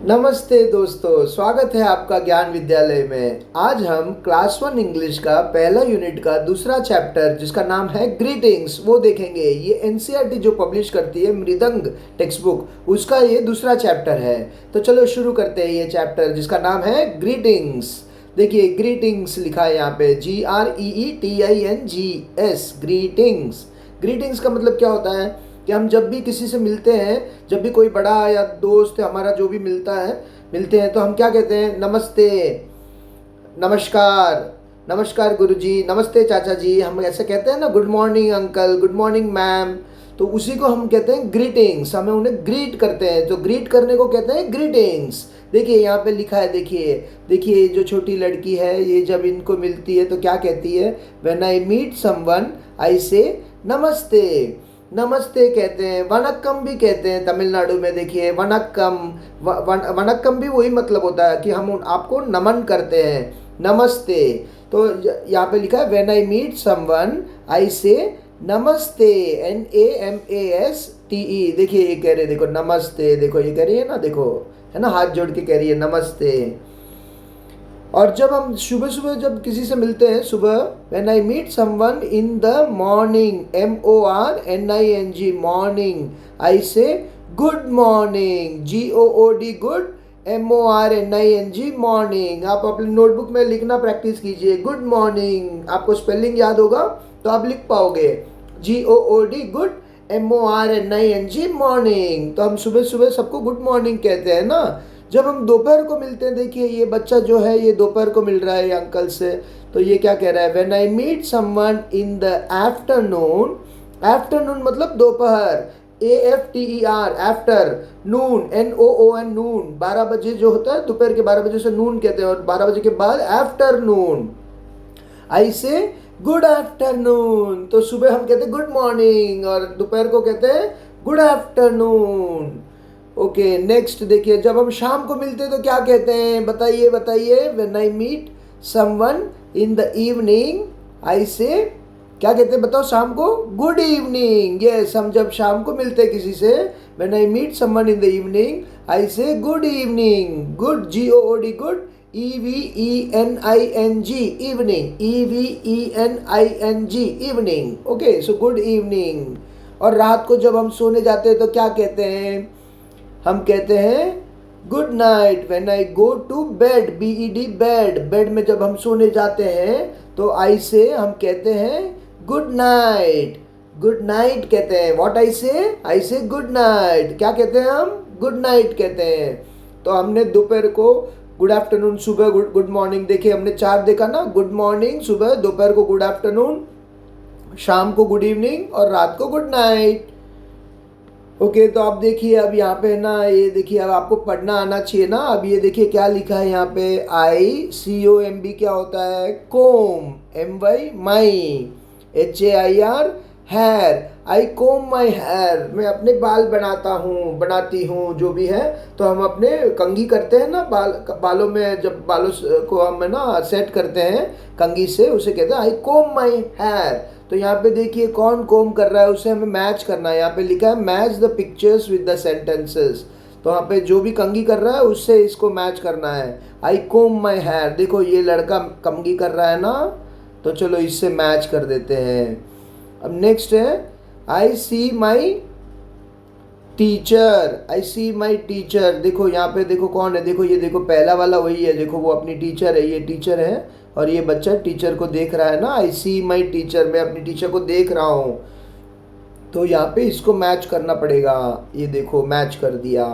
नमस्ते दोस्तों, स्वागत है आपका ज्ञान विद्यालय में। आज हम क्लास 1 इंग्लिश का पहला यूनिट का दूसरा चैप्टर जिसका नाम है ग्रीटिंग्स वो देखेंगे। ये एनसीईआरटी जो पब्लिश करती है मृदंग टेक्स्ट बुक, उसका ये दूसरा चैप्टर है। तो चलो शुरू करते हैं ये चैप्टर जिसका नाम है ग्रीटिंग्स। देखिए ग्रीटिंग्स लिखा है यहाँ पे GREETINGS ग्रीटिंग्स। ग्रीटिंग्स का मतलब क्या होता है कि हम जब भी किसी से मिलते हैं, जब भी कोई बड़ा या दोस्त हमारा जो भी मिलते हैं तो हम क्या कहते हैं? नमस्ते, नमस्कार, नमस्कार गुरुजी, नमस्ते चाचा जी। हम ऐसे कहते हैं ना, good morning uncle, good morning ma'am. तो उसी को हम कहते हैं ग्रीटिंग्स। हमें उन्हें ग्रीट करते हैं, तो ग्रीट करने को कहते हैं ग्रीटिंग्स। देखिए यहाँ पे लिखा है, देखिए देखिए जो छोटी लड़की है ये जब इनको मिलती है तो क्या कहती है? When I meet someone I say namaste. नमस्ते कहते हैं, वनक्कम भी कहते हैं तमिलनाडु में। देखिए वनक्कम, वनक्कम भी वही मतलब होता है कि हम आपको नमन करते हैं, नमस्ते। तो यहाँ पे लिखा है when I meet someone I say namaste, NAMASTE। देखिए ये कह रहे, देखो नमस्ते, देखो ये कह रही है ना, देखो है ना, हाथ जोड़ के कह रही है नमस्ते। और जब हम सुबह सुबह जब किसी से मिलते हैं सुबह, when I meet someone in the morning, MORNING morning, I say good morning, GOOD good, MORNING morning. आप अपनी नोटबुक में लिखना प्रैक्टिस कीजिए, गुड मॉर्निंग। आपको स्पेलिंग याद होगा तो आप लिख पाओगे, GOOD गुड, MORNING मॉर्निंग। तो हम सुबह सुबह सबको गुड मॉर्निंग कहते हैं ना। जब हम दोपहर को मिलते हैं, देखिए ये बच्चा जो है ये दोपहर को मिल रहा है ये अंकल से, तो ये क्या कह रहा है? When I meet someone in the afternoon, afternoon मतलब दोपहर, AFTER after, noon NOON noon, 12 बजे जो होता है दोपहर के 12 बजे से नून कहते हैं, और 12 बजे के बाद आफ्टरनून। आई से गुड आफ्टरनून। तो सुबह हम कहते हैं गुड मॉर्निंग और दोपहर को कहते हैं गुड आफ्टरनून। ओके नेक्स्ट देखिए, जब हम शाम को मिलते हैं तो क्या कहते हैं? बताइए बताइए। When I meet someone in the evening I say, क्या कहते हैं बताओ शाम को? Good evening. यस, हम जब शाम को मिलते हैं किसी से, when I meet someone in the evening I say good evening, good GOOD good, EVENING evening, EVENING evening. Okay so good evening. और रात को जब हम सोने जाते हैं तो क्या कहते हैं? हम कहते हैं good night. When I go to bed, BED bed, bed में जब हम सोने जाते हैं तो आई से हम कहते हैं गुड नाइट, गुड नाइट कहते हैं। What I say good night. क्या कहते हैं हम? गुड नाइट कहते हैं। तो हमने दोपहर को गुड आफ्टरनून, सुबह गुड मॉर्निंग, देखिए हमने 4 देखा ना, गुड मॉर्निंग सुबह, दोपहर को गुड आफ्टरनून, शाम को गुड इवनिंग और रात को गुड नाइट। ओके तो अब देखिए, अब यहाँ पे ना ये देखिए, अब आपको पढ़ना आना चाहिए ना। अब ये देखिए क्या लिखा है यहाँ पे, ICOMB क्या होता है? Comb, MY my, HAIR hair, I comb my hair, मैं अपने बाल बनाती हूँ जो भी है। तो हम अपने कंघी करते हैं ना बालों में, जब बालों को हम ना सेट करते हैं कंघी से, उसे कहते हैं आई कोम माई हेयर। तो यहाँ पे देखिए कौन कोम कर रहा है उसे हमें मैच करना है। यहाँ पे लिखा है match the pictures with the sentences. तो यहाँ पे जो भी कंघी कर रहा है उससे इसको मैच करना है। आई कोम माई हेयर, देखो ये लड़का कंघी कर रहा है ना, तो चलो इससे मैच कर देते हैं। अब नेक्स्ट है आई सी my teacher, I C my teacher. देखो यहाँ पे देखो कौन है, देखो ये देखो पहला वाला वही है, देखो वो अपनी टीचर है, ये टीचर है और ये बच्चा टीचर को देख रहा है ना। आई सी माई टीचर, मैं अपनी टीचर को देख रहा हूँ। तो यहाँ पे इसको मैच करना पड़ेगा, ये देखो मैच कर दिया।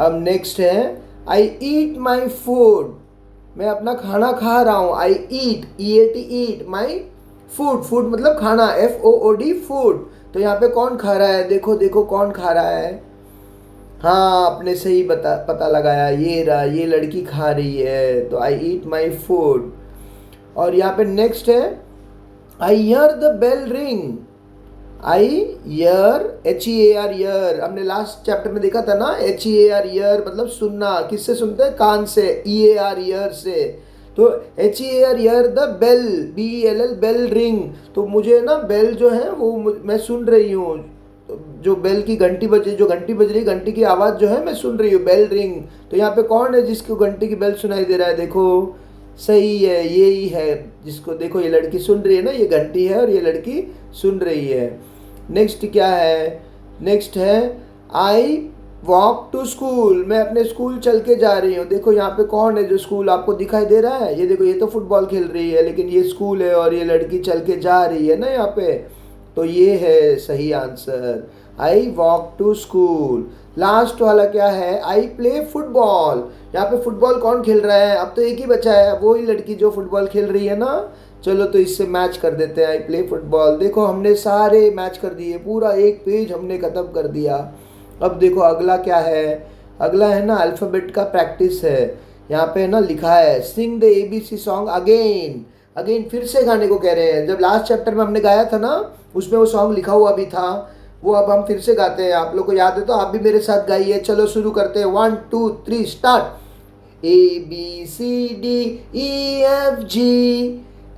अब नेक्स्ट है आई ईट माई फूड, मैं अपना खाना खा रहा हूँ। आई ईट, EAT eat, my food, food मतलब खाना, FOOD फूड। तो यहाँ पे कौन खा रहा है? देखो देखो कौन खा रहा है। हाँ आपने सही पता लगाया, ये रहा, ये लड़की खा रही है। तो आई ईट माई फूड। और यहाँ पे नेक्स्ट है I hear the bell ring, I ear, HEAR ear, हमने लास्ट चैप्टर में देखा था ना, HEAR ईयर मतलब सुनना, किससे सुनते हैं? कान से, EAR ईयर से। तो HEAR ear the bell, BELL bell ring. तो मुझे ना बेल जो है वो मैं सुन रही हूँ, जो बेल की घंटी बज रही, जो घंटी बज रही, घंटी की आवाज़ जो है मैं सुन रही हूँ, बेल रिंग। तो यहाँ पे कौन है जिसको घंटी की बेल सुनाई दे रहा है? देखो सही है, ये ही है जिसको, देखो ये लड़की सुन रही है ना, ये घंटी है और ये लड़की सुन रही है। नेक्स्ट क्या है? नेक्स्ट है आई वॉक टू स्कूल, मैं अपने स्कूल चल के जा रही हूँ। देखो यहाँ पे कौन है जो स्कूल आपको दिखाई दे रहा है? ये देखो, ये तो फुटबॉल खेल रही है लेकिन ये स्कूल है और ये लड़की चल के जा रही है ना यहाँ पे। तो ये है सही answer, I walk to school. Last वाला क्या है? I play football. यहाँ पे फुटबॉल कौन खेल रहा है? अब तो एक ही बचा है, वो ही लड़की जो फुटबॉल खेल रही है ना। चलो तो इससे मैच कर देते हैं, आई प्ले फुटबॉल। देखो हमने सारे मैच कर दिए, पूरा एक पेज हमने ख़त्म कर दिया। अब देखो अगला क्या है? अगला है ना अल्फ़ाबेट का प्रैक्टिस है। यहाँ पे ना लिखा है sing the ABC song again. Again फिर से गाने को कह रहे हैं। जब लास्ट चैप्टर में हमने गाया था ना, उसमें वो सॉन्ग लिखा हुआ भी था, वो अब हम फिर से गाते हैं। आप लोग को याद है तो आप भी मेरे साथ गाइए। चलो शुरू करते हैं, 1 2 3 start. ABCDEFG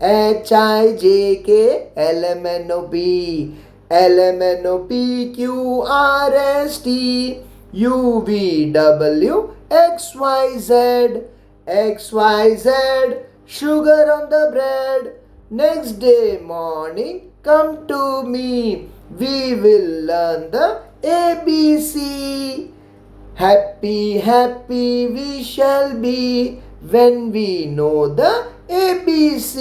HIJK LMNOP LMNOPQRST UVWXYZ XYZ sugar on the bread. Next day morning come to me, we will learn the ABC. Happy happy we shall be when we know the ABC.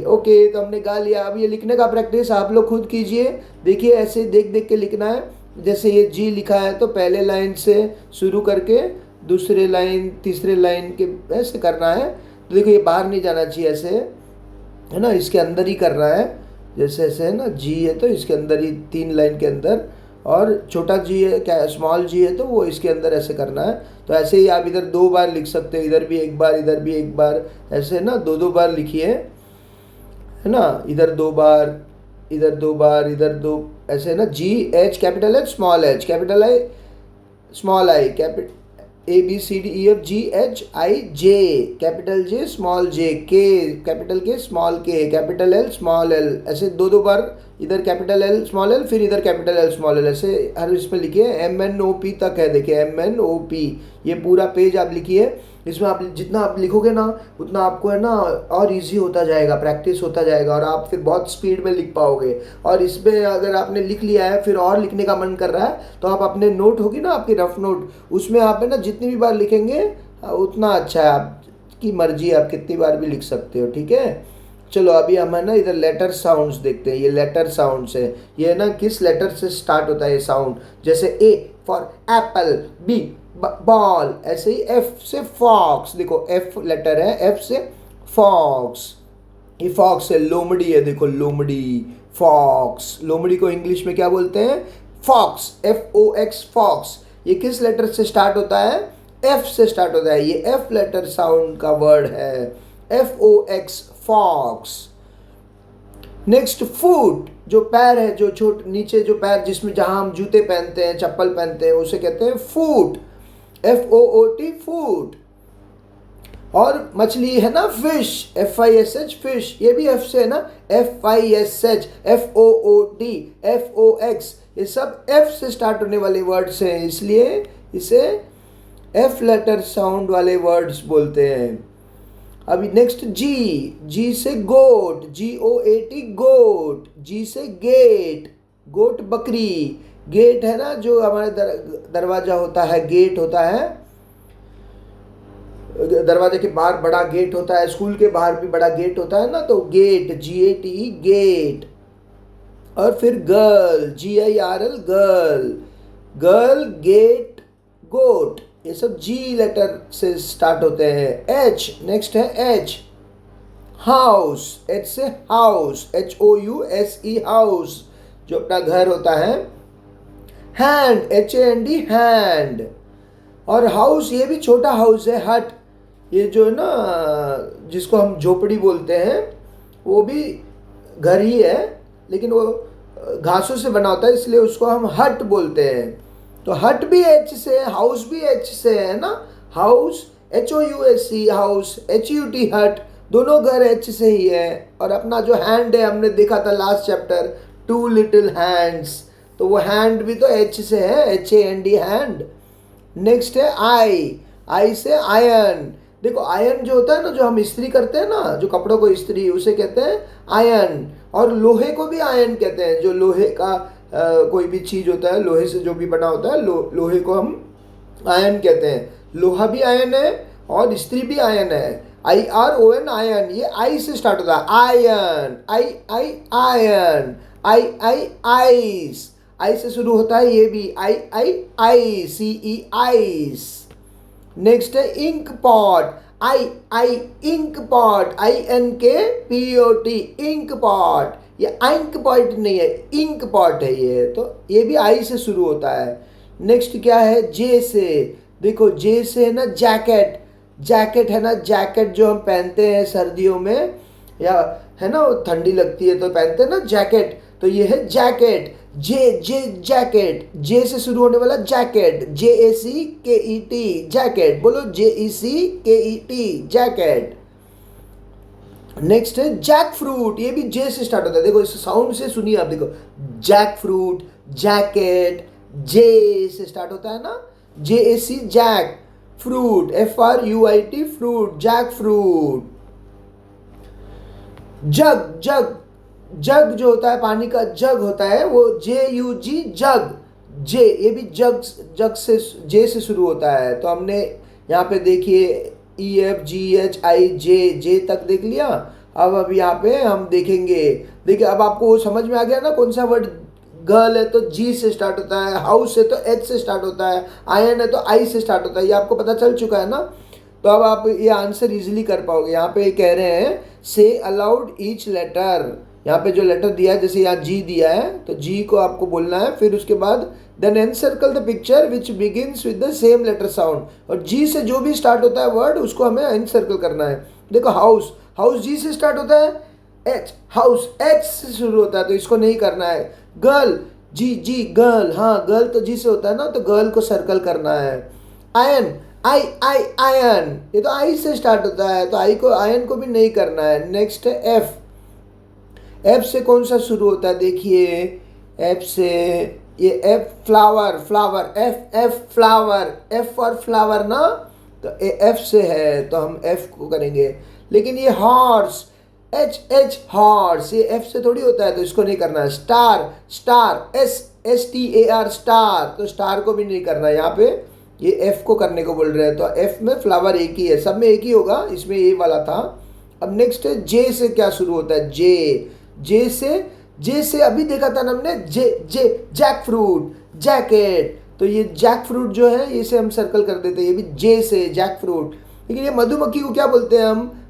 Okay, तो हमने गा लिया। अब ये लिखने का practice आप लोग खुद कीजिए। देखिए ऐसे देख देख के लिखना है। जैसे ये जी लिखा है तो पहले लाइन से शुरू करके दूसरे लाइन तीसरे लाइन के ऐसे करना है। तो देखो ये बाहर नहीं जाना चाहिए, ऐसे है ना, इसके अंदर ही करना है। जैसे ऐसे है ना, जी है तो इसके अंदर ही 3 लाइन के अंदर, और छोटा जी है क्या, स्मॉल जी है तो वो इसके अंदर ऐसे करना है। तो ऐसे ही आप इधर 2 बार लिख सकते हो, इधर भी 1 बार, इधर भी 1 बार, ऐसे ना 2-2 बार लिखिए, है ना। इधर 2 बार, इधर 2 बार, इधर 2, ऐसे ना। GH capital H small h capital I small I, capital ABCDEFGHIJ capital J small J, K capital K small K, capital L small L, ऐसे 2-2 बार। इधर कैपिटल L स्मॉल L, फिर इधर कैपिटल L स्मॉल L, ऐसे हर इसमें लिखिए। MNOP तक है, देखिए MNOP, ये पूरा पेज आप लिखिए। इसमें आप जितना आप लिखोगे ना उतना आपको है ना और इजी होता जाएगा, प्रैक्टिस होता जाएगा और आप फिर बहुत स्पीड में लिख पाओगे। और इसमें अगर आपने लिख लिया है फिर और लिखने का मन कर रहा है तो आप अपने नोट होगी ना आपकी रफ नोट, उसमें आप है ना जितनी भी बार लिखेंगे उतना अच्छा है। आपकी मर्जी है, आप कितनी बार भी लिख सकते हो, ठीक है। चलो अभी हम है ना इधर लेटर साउंड्स देखते हैं। ये लेटर साउंड्स है, ये ना किस लेटर से स्टार्ट होता है ये साउंड। जैसे A for Apple, B ball, ऐसे ही F से फॉक्स। देखो F लेटर है, F से फॉक्स। ये फॉक्स है, लोमड़ी है, देखो लोमड़ी, फॉक्स। लोमड़ी को इंग्लिश में क्या बोलते हैं? Fox, FOX fox. ये किस लेटर से स्टार्ट होता है? F से स्टार्ट होता है। ये F लेटर साउंड का वर्ड है, FOX फॉक्स। नेक्स्ट फुट, जो पैर है, जो छोटे नीचे जो पैर जिसमें जहां हम जूते पहनते हैं, चप्पल पहनते हैं, उसे कहते हैं फुट, FOOT फुट। और मछली है ना फिश, FISH फिश, ये भी F से है ना, FISH, FOOD, FOX, ये सब F से स्टार्ट होने वाले वर्ड्स हैं, इसलिए इसे F लेटर साउंड वाले वर्ड्स बोलते हैं। अभी नेक्स्ट जी से गोट, GOAT गोट। G से गेट, गोट बकरी। गेट है ना जो हमारे दरवाजा होता है, गेट होता है, दरवाजे के बाहर बड़ा गेट होता है, स्कूल के बाहर भी बड़ा गेट होता है ना, तो गेट, GATE गेट। और फिर girl, GIRL girl, girl get goat, ये सब G लेटर से स्टार्ट होते हैं। H नेक्स्ट है H, हाउस, H से हाउस, HOUSE हाउस, जो अपना घर होता है। Hand, HAND hand. और हाउस ये भी छोटा हाउस है, हट, ये जो है ना जिसको हम झोपड़ी बोलते हैं, वो भी घर ही है लेकिन वो घासों से बना होता है इसलिए उसको हम हट बोलते हैं। तो हट भी H से, हाउस भी H से है ना, हाउस HOUSE हाउस, HUT हट, दोनों घर H से ही है। और अपना जो हैंड है हमने देखा था लास्ट चैप्टर, 2 लिटिल हैंड्स, तो वो हैंड भी तो एच से है, HAND हैंड। नेक्स्ट है आई से आयन। देखो आयन जो होता है ना, जो हम इस्त्री करते हैं ना, जो कपड़ों को इस्त्री, उसे कहते हैं आयन। और लोहे को भी आयन कहते हैं, जो लोहे का कोई भी चीज होता है, लोहे से जो भी बना होता है, लोहे को हम आयन कहते हैं। लोहा भी आयन है और इस्त्री भी आयन है। IRON आयन, ये आई से स्टार्ट होता है। Ion, I ion, I ice, I से शुरू होता है ये भी। I CE ice. नेक्स्ट है ink pot. I ink pot, INKPOT ink pot. ये इंक पॉट नहीं है, इंक पॉट है ये, तो ये भी आई से शुरू होता है। नेक्स्ट क्या है, जे से। देखो जे से है ना जैकेट, जैकेट है ना, जैकेट जो हम पहनते हैं सर्दियों में, या है ना ठंडी लगती है तो पहनते हैं ना जैकेट, तो ये है जैकेट। जे जैकेट, जे से शुरू होने वाला जैकेट, JACKET जैकेट। बोलो JECKET जैकेट। नेक्स्ट है जैक फ्रूट, ये भी जे से स्टार्ट होता है। देखो इस साउंड से सुनिए आप, देखो जैक फ्रूट, जैकेट, जे से स्टार्ट होता है ना, JAC jackfruit, FRUIT fruit, jackfruit. Jug jug, jug जो होता है पानी का जग होता है, वो JUG जग, जे, ये भी जग, जग से जे से शुरू होता है। तो हमने यहाँ पे देखिए EFGHIJ, जे तक देख लिया। अब यहाँ पे हम देखेंगे, देखिए अब आपको वो समझ में आ गया ना कौन सा वर्ड। गर्ल है तो G से स्टार्ट होता है, हाउस है तो H से स्टार्ट होता है, आयन है तो I से स्टार्ट होता है। ये आपको पता चल चुका है ना, तो अब आप ये आंसर इजीली कर पाओगे। यहाँ पे कह रहे हैं से अलाउड ईच लेटर। यहाँ पे जो लेटर दिया है, जैसे यहाँ G दिया है तो G को आपको बोलना है, फिर उसके बाद then encircle the picture which begins with the same letter sound. और G से जो भी स्टार्ट होता है वर्ड, उसको हमें एनसर्कल करना है। देखो हाउस, हाउस G से स्टार्ट होता है, H, हाउस H से शुरू होता है, तो इसको नहीं करना है। गर्ल, जी गर्ल, हाँ गर्ल तो G से होता है ना, तो गर्ल को सर्कल करना है। आयन, आई आयन, ये तो आई से स्टार्ट होता है, तो आई को, आयन को भी नहीं करना है। नेक्स्ट है एफ। एफ से कौन सा शुरू होता है, देखिए एफ से, ये F flower, flower, F flower, F for flower ना, तो एफ से है तो हम एफ को करेंगे। लेकिन ये हॉर्स, H हॉर्स, ये एफ से थोड़ी होता है, तो इसको नहीं करना है। स्टार, स्टार, STAR स्टार, तो स्टार को भी नहीं करना है। यहाँ पे ये एफ को करने को बोल रहे हैं, तो एफ में फ्लावर एक ही है, सब में एक ही होगा, इसमें ये वाला था। अब नेक्स्ट है जे से क्या शुरू होता है, जे से अभी देखा था ना हमने, जे जैक फ्रूट, जैकेट, तो ये जैक फ्रूट जो है इसे हम सर्कल कर देते हैं, ये भी जे से जैक फ्रूट। लेकिन ये मधुमक्खी को क्या बोलते हैं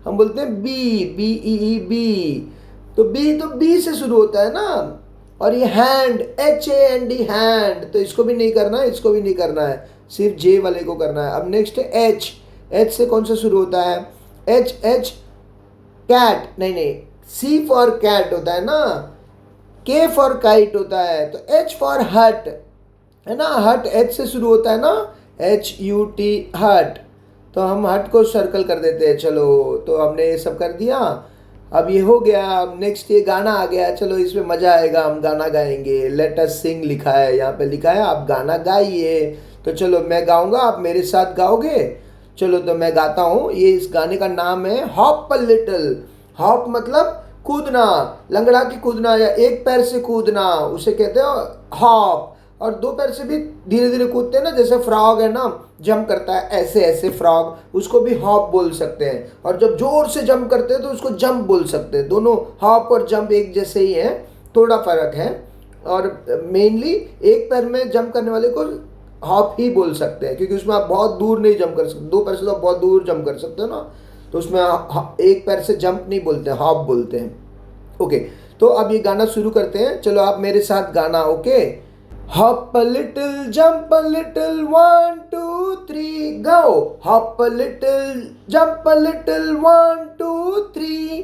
हम बोलते हैं बी, तो बी से शुरू होता है ना। और ये हैंड, HAND हैंड, तो इसको भी नहीं करना है, इसको भी नहीं करना है, सिर्फ जे वाले को करना है। अब नेक्स्ट है एच से कौन सा शुरू होता है, H कैट, नहीं, C फॉर कैट होता है ना, K फॉर काइट होता है, तो H फॉर हट है ना, हट H से शुरू होता है ना, HUT हट, तो हम हट को सर्कल कर देते हैं। चलो तो हमने ये सब कर दिया, अब ये हो गया। अब नेक्स्ट ये गाना आ गया, चलो इसमें मज़ा आएगा, हम गाना गाएंगे। लेट अस सिंग लिखा है, यहाँ पे लिखा है आप गाना गाइए। तो चलो मैं गाऊंगा, आप मेरे साथ गाओगे। चलो तो मैं गाता हूँ। ये इस गाने का नाम है हॉप अ लिटिल। हॉप मतलब कूदना, लंगड़ा के कूदना या एक पैर से कूदना, उसे कहते हैं हॉप। और दो पैर से भी धीरे धीरे कूदते हैं ना, जैसे फ्रॉग है ना, जंप करता है ऐसे ऐसे फ्रॉग, उसको भी हॉप बोल सकते हैं। और जब जोर से जंप करते हैं तो उसको जंप बोल सकते हैं। दोनों हॉप और जंप एक जैसे ही हैं, थोड़ा फर्क है। और मेनली एक पैर में जंप करने वाले को हॉप ही बोल सकते हैं, क्योंकि उसमें आप बहुत दूर नहीं जंप कर सकते। दो पैर से तो आप बहुत दूर जंप कर सकते हो ना, तो उसमें एक पैर से जंप नहीं बोलते, हॉप बोलते हैं। ओके, तो अब ये गाना शुरू करते हैं। चलो आप मेरे साथ गाना, okay. Hop a little, jump a little, 1, 2, 3, go. Hop a little, jump a little, 1, 2, 3.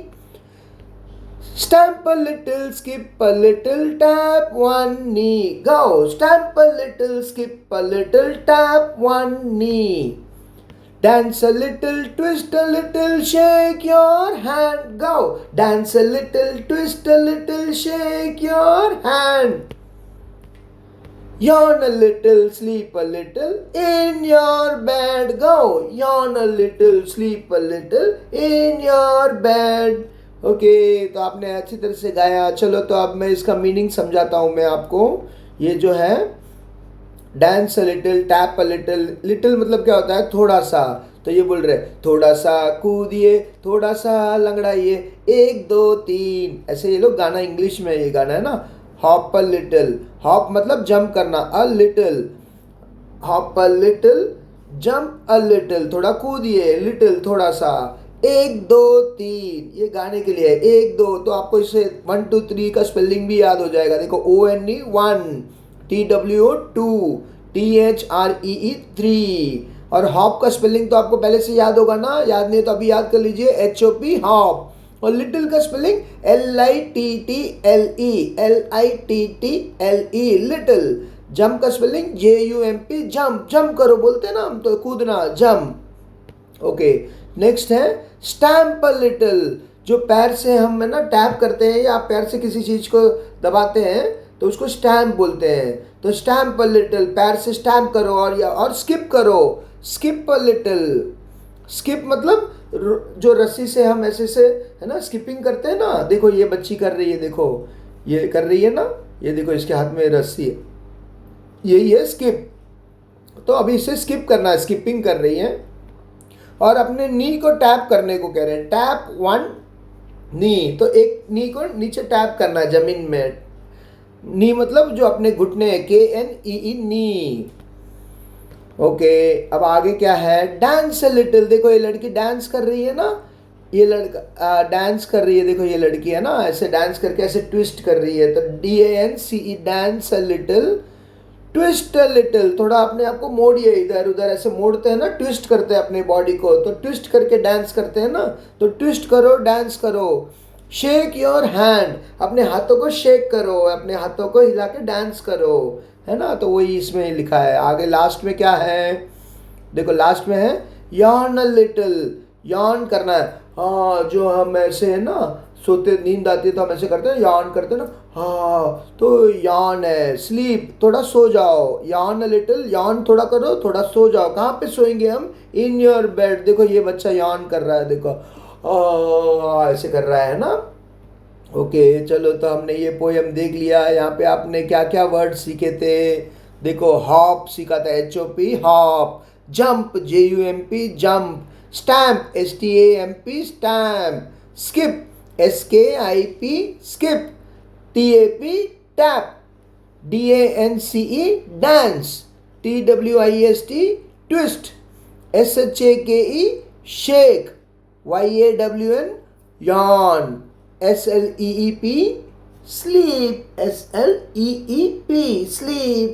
Stamp a little, skip a little, tap one knee, go. Stamp a little, skip a little, tap one knee. Dance a little, twist a little, shake your hand, go. Dance a little, twist a little, shake your hand. yawn a little, sleep a little in your bed. Go, yawn a little, sleep a little in your bed. Okay, तो आपने अच्छी तरह से गाया। चलो तो अब मैं इसका मीनिंग समझाता हूँ मैं आपको। ये जो है dance a little, tap a little, little मतलब क्या होता है, थोड़ा सा। तो ये बोल रहे थोड़ा सा कूदिए, थोड़ा सा लंगड़ाइए, 1 2 3, ऐसे ये लोग गाना इंग्लिश में ये गाना है ना। हॉप अ लिटिल, हॉप मतलब जंप करना, a little, hop a little, jump a little, थोड़ा कूदिए, लिटिल थोड़ा सा, 1 2 3, ये गाने के लिए है। 1 2, तो आपको इससे 1 2 3 का स्पेलिंग भी याद हो जाएगा। देखो ONE 1, TWO 2, THREE 3। और हॉप का स्पेलिंग तो आपको पहले से याद होगा ना, याद नहीं तो अभी याद कर लीजिए, HOP हॉप। और लिटिल का spelling LITTLE, LITTLE little. Jump का स्पेलिंग JUMP, जंप, जंप करो बोलते हैं ना हम, तो कूदना, जंप। ओके, नेक्स्ट है स्टैम्प अ लिटिल। जो पैर से हम है ना टैप करते हैं, या आप पैर से किसी चीज को दबाते हैं तो उसको स्टैम्प बोलते हैं। तो स्टैम्प अ लिटिल, पैर से स्टैम्प करो। और स्किप करो, स्किप अ लिटिल। स्किप मतलब जो रस्सी से हम ऐसे से है ना स्किपिंग करते हैं ना। देखो ये बच्ची कर रही है, देखो ये कर रही है ना, ये देखो इसके हाथ में रस्सी है, यही है स्किप। तो अभी इसे स्किप करना है, स्किपिंग कर रही है। और अपने नी को टैप करने को कह रहे हैं, टैप 1 नी। तो एक नी को नीचे टैप करना है जमीन में। नी मतलब जो अपने घुटने, KNEE नी। ओके, अब आगे क्या है, डांस अ लिटिल। देखो ये लड़की डांस कर रही है ना, ये लड़का डांस कर रही है। देखो ये लड़की है ना, ऐसे डांस करके ऐसे ट्विस्ट कर रही है। तो DANCE, dance a little, twist a little, थोड़ा अपने आप को मोड़िए, इधर उधर ऐसे मोड़ते हैं ना, ट्विस्ट करते हैं अपने बॉडी को, तो ट्विस्ट करके डांस करते हैं ना, तो ट्विस्ट करो, डांस करो। शेक योर हैंड, अपने हाथों को शेक करो, अपने हाथों को हिला के डांस करो, है ना। तो वही इसमें लिखा है। आगे लास्ट में क्या है, देखो लास्ट में है यार्न अ लिटिल, यार्न करना है। हाँ, जो हम ऐसे है ना सोते, नींद आती है तो हम ऐसे करते हैं, यार्न करते हैं ना। हाँ, तो यार्न है स्लीप, थोड़ा सो जाओ, यार्न अ लिटिल, यार्न थोड़ा करो, थोड़ा सो जाओ। कहाँ पे सोएंगे हम, इन योर बेड। देखो ये बच्चा यार्न कर रहा है, देखो ऐसे कर रहा है ना। ओके, चलो तो हमने ये पोयम देख लिया। यहाँ पे आपने क्या क्या वर्ड सीखे थे, देखो हॉप सीखा था, HOP hop, jump JUMP jump, stamp STAMP stamp, skip SKIP skip, TAP tap, DANCE dance, TWIST twist, SHAKE shake, YAWN yawn, SLEEP sleep, SLEEP sleep।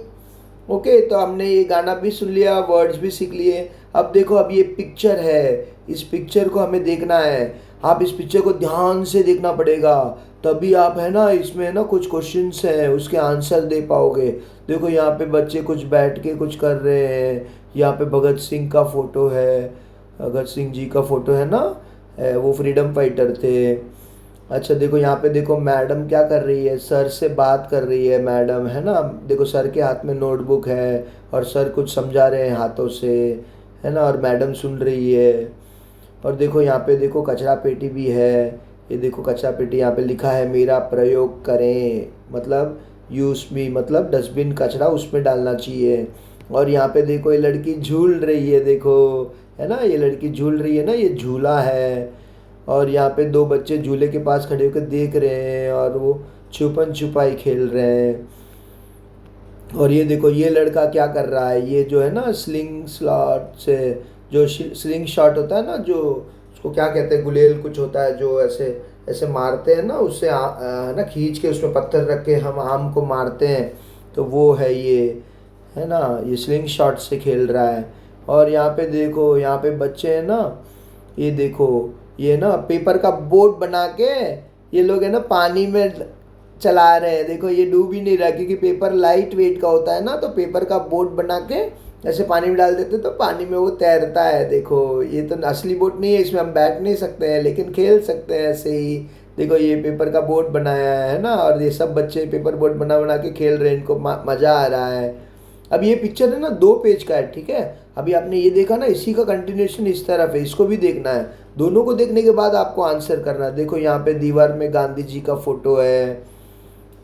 Okay, तो हमने ये गाना भी सुन लिया, वर्ड्स भी सीख लिए। अब देखो, अब ये पिक्चर है, इस पिक्चर को हमें देखना है। आप इस पिक्चर को ध्यान से देखना पड़ेगा, तभी आप है ना इसमें ना कुछ क्वेश्चंस हैं उसके आंसर दे पाओगे। देखो यहाँ पे बच्चे कुछ बैठ के कुछ कर रहे हैं। यहाँ पे भगत सिंह का फोटो है, भगत सिंह जी का फोटो है ना, वो फ्रीडम फाइटर थे। अच्छा देखो यहाँ पे, देखो मैडम क्या कर रही है, सर से बात कर रही है मैडम, है ना। देखो सर के हाथ में नोटबुक है और सर कुछ समझा रहे हैं हाथों से, है ना, और मैडम सुन रही है। और देखो यहाँ पे देखो कचरा पेटी भी है। ये देखो कचरा पेटी, यहाँ पे लिखा है मेरा प्रयोग करें, मतलब यूज मी, मतलब डस्टबिन, कचरा उसमें डालना चाहिए। और यहाँ पे देखो ये लड़की झूल रही है, देखो है ना, ये लड़की झूल रही है ना, ये झूला है। और यहाँ पे 2 बच्चे झूले के पास खड़े होकर देख रहे हैं और वो छुपन छुपाई खेल रहे हैं। और ये देखो ये लड़का क्या कर रहा है, ये जो है ना स्लिंग स्लॉट से, जो स्लिंग शॉट होता है ना, जो उसको क्या कहते हैं, गुलेल कुछ होता है जो ऐसे ऐसे मारते हैं ना, उससे है ना खींच के उसमें पत्थर रख के हम आम को मारते हैं, तो वो है ये, है ना, ये स्लिंग शॉट से खेल रहा है। और यहाँ पे देखो, यहाँ पे बच्चे हैं ना, ये देखो ये ना पेपर का बोट बना के ये लोग है ना पानी में चला रहे हैं। देखो ये डूब ही नहीं रहा, क्योंकि पेपर लाइट वेट का होता है ना, तो पेपर का बोट बना के ऐसे पानी में डाल देते तो पानी में वो तैरता है। देखो ये तो असली बोट नहीं है, इसमें हम बैठ नहीं सकते हैं, लेकिन खेल सकते हैं ऐसे ही, देखो ये पेपर का बोर्ड बनाया है ना, और ये सब बच्चे पेपर बोर्ड बना बना के खेल रहे हैं, इनको मज़ा आ रहा है। अब ये पिक्चर है ना 2 पेज का है, ठीक है। अभी आपने ये देखा ना, इसी का कंटिन्यूशन इस तरफ है, इसको भी देखना है। दोनों को देखने के बाद आपको आंसर करना है। देखो यहाँ पे दीवार में गांधी जी का फोटो है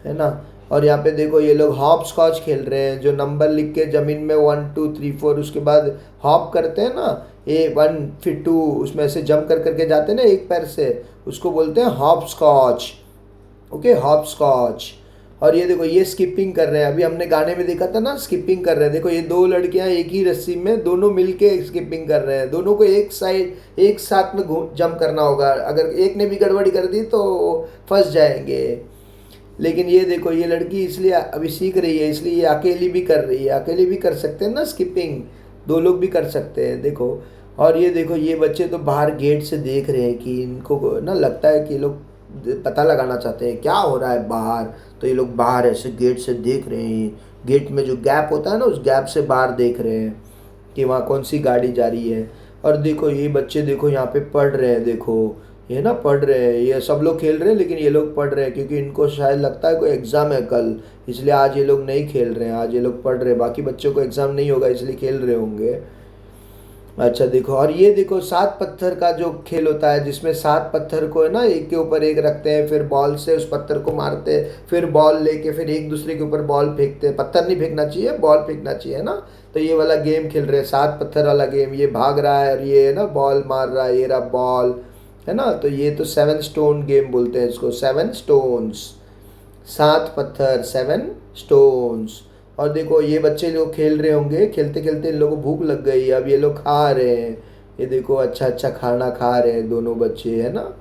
ना। और यहाँ पे देखो ये लोग हॉप स्कॉच खेल रहे हैं, जो नंबर लिख के ज़मीन में 1 2 3 4 उसके बाद हॉप करते हैं ना, 1 फिर 2, उसमें से जंप कर करके जाते हैं ना एक पैर से, उसको बोलते हैं hopscotch. Okay, hopscotch. और ये देखो ये स्किपिंग कर रहे हैं, अभी हमने गाने में देखा था ना, स्किपिंग कर रहे हैं। देखो ये 2 लड़कियां एक ही रस्सी में दोनों मिलके स्किपिंग कर रहे हैं, दोनों को एक साइड एक साथ में जंप करना होगा, अगर एक ने भी गड़बड़ी कर दी तो फंस जाएंगे। लेकिन ये देखो ये लड़की इसलिए अभी सीख रही है, इसलिए ये अकेली भी कर रही है, अकेली भी कर सकते हैं ना स्किपिंग, 2 लोग भी कर सकते हैं, देखो। और ये देखो ये बच्चे तो बाहर गेट से देख रहे हैं कि इनको ना लगता है कि ये लोग पता लगाना चाहते हैं क्या हो रहा है बाहर, तो ये लोग बाहर ऐसे गेट से देख रहे हैं, गेट में जो गैप होता है ना उस गैप से बाहर देख रहे हैं कि वहाँ कौन सी गाड़ी जा रही है। और देखो ये बच्चे देखो यहाँ पे पढ़ रहे हैं, देखो ये ना पढ़ रहे हैं, ये सब लोग खेल रहे हैं लेकिन ये लोग पढ़ रहे हैं, क्योंकि इनको शायद लगता है कोई एग्ज़ाम है कल, इसलिए आज ये लोग नहीं खेल रहे हैं, आज ये लोग पढ़ रहे हैं। बाकी बच्चों को एग्ज़ाम नहीं होगा इसलिए खेल रहे होंगे। अच्छा देखो, और ये देखो 7 पत्थर का जो खेल होता है, जिसमें 7 पत्थर को है ना एक के ऊपर एक रखते हैं, फिर बॉल से उस पत्थर को मारते हैं, फिर बॉल लेके फिर एक दूसरे के ऊपर बॉल फेंकते हैं, पत्थर नहीं फेंकना चाहिए, बॉल फेंकना चाहिए ना। तो ये वाला गेम खेल रहे हैं, 7 पत्थर वाला गेम। ये भाग रहा है और ये है ना बॉल मार रहा है, ये रहा बॉल, है ना। तो ये तो 7 स्टोन गेम बोलते हैं इसको, 7 स्टोन्स, 7 पत्थर, 7 स्टोन्स। और देखो ये बच्चे लोग खेल रहे होंगे, खेलते खेलते इन लोगों को भूख लग गई, अब ये लोग खा रहे हैं। ये देखो अच्छा अच्छा खाना खा रहे हैं दोनों बच्चे, है ना।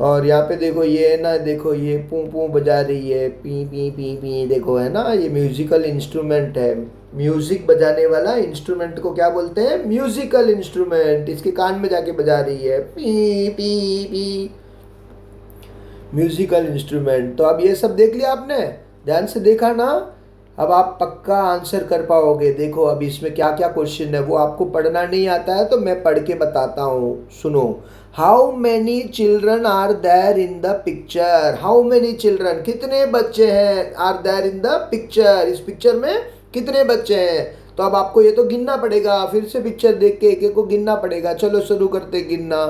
और यहाँ पे देखो ये है ना, देखो ये पू पू बजा रही है, पी पी पी पी, देखो है ना, ये म्यूजिकल इंस्ट्रूमेंट है। म्यूजिक बजाने वाला इंस्ट्रूमेंट को क्या बोलते हैं? Musical instrument. इसके कान में जाके बजा रही है, P P P, musical instrument. तो अब ये सब देख लिया आपने, ध्यान से देखा ना। अब आप पक्का आंसर कर पाओगे। देखो अब इसमें क्या क्या क्वेश्चन है, वो आपको पढ़ना नहीं आता है तो मैं पढ़ के बताता हूँ, सुनो। How many children are there in the picture? How many children, कितने बच्चे हैं, are there in the picture, इस पिक्चर में कितने बच्चे हैं? तो अब आपको ये तो गिनना पड़ेगा, फिर से पिक्चर देख के एक एक को गिनना पड़ेगा। चलो शुरू करते गिनना।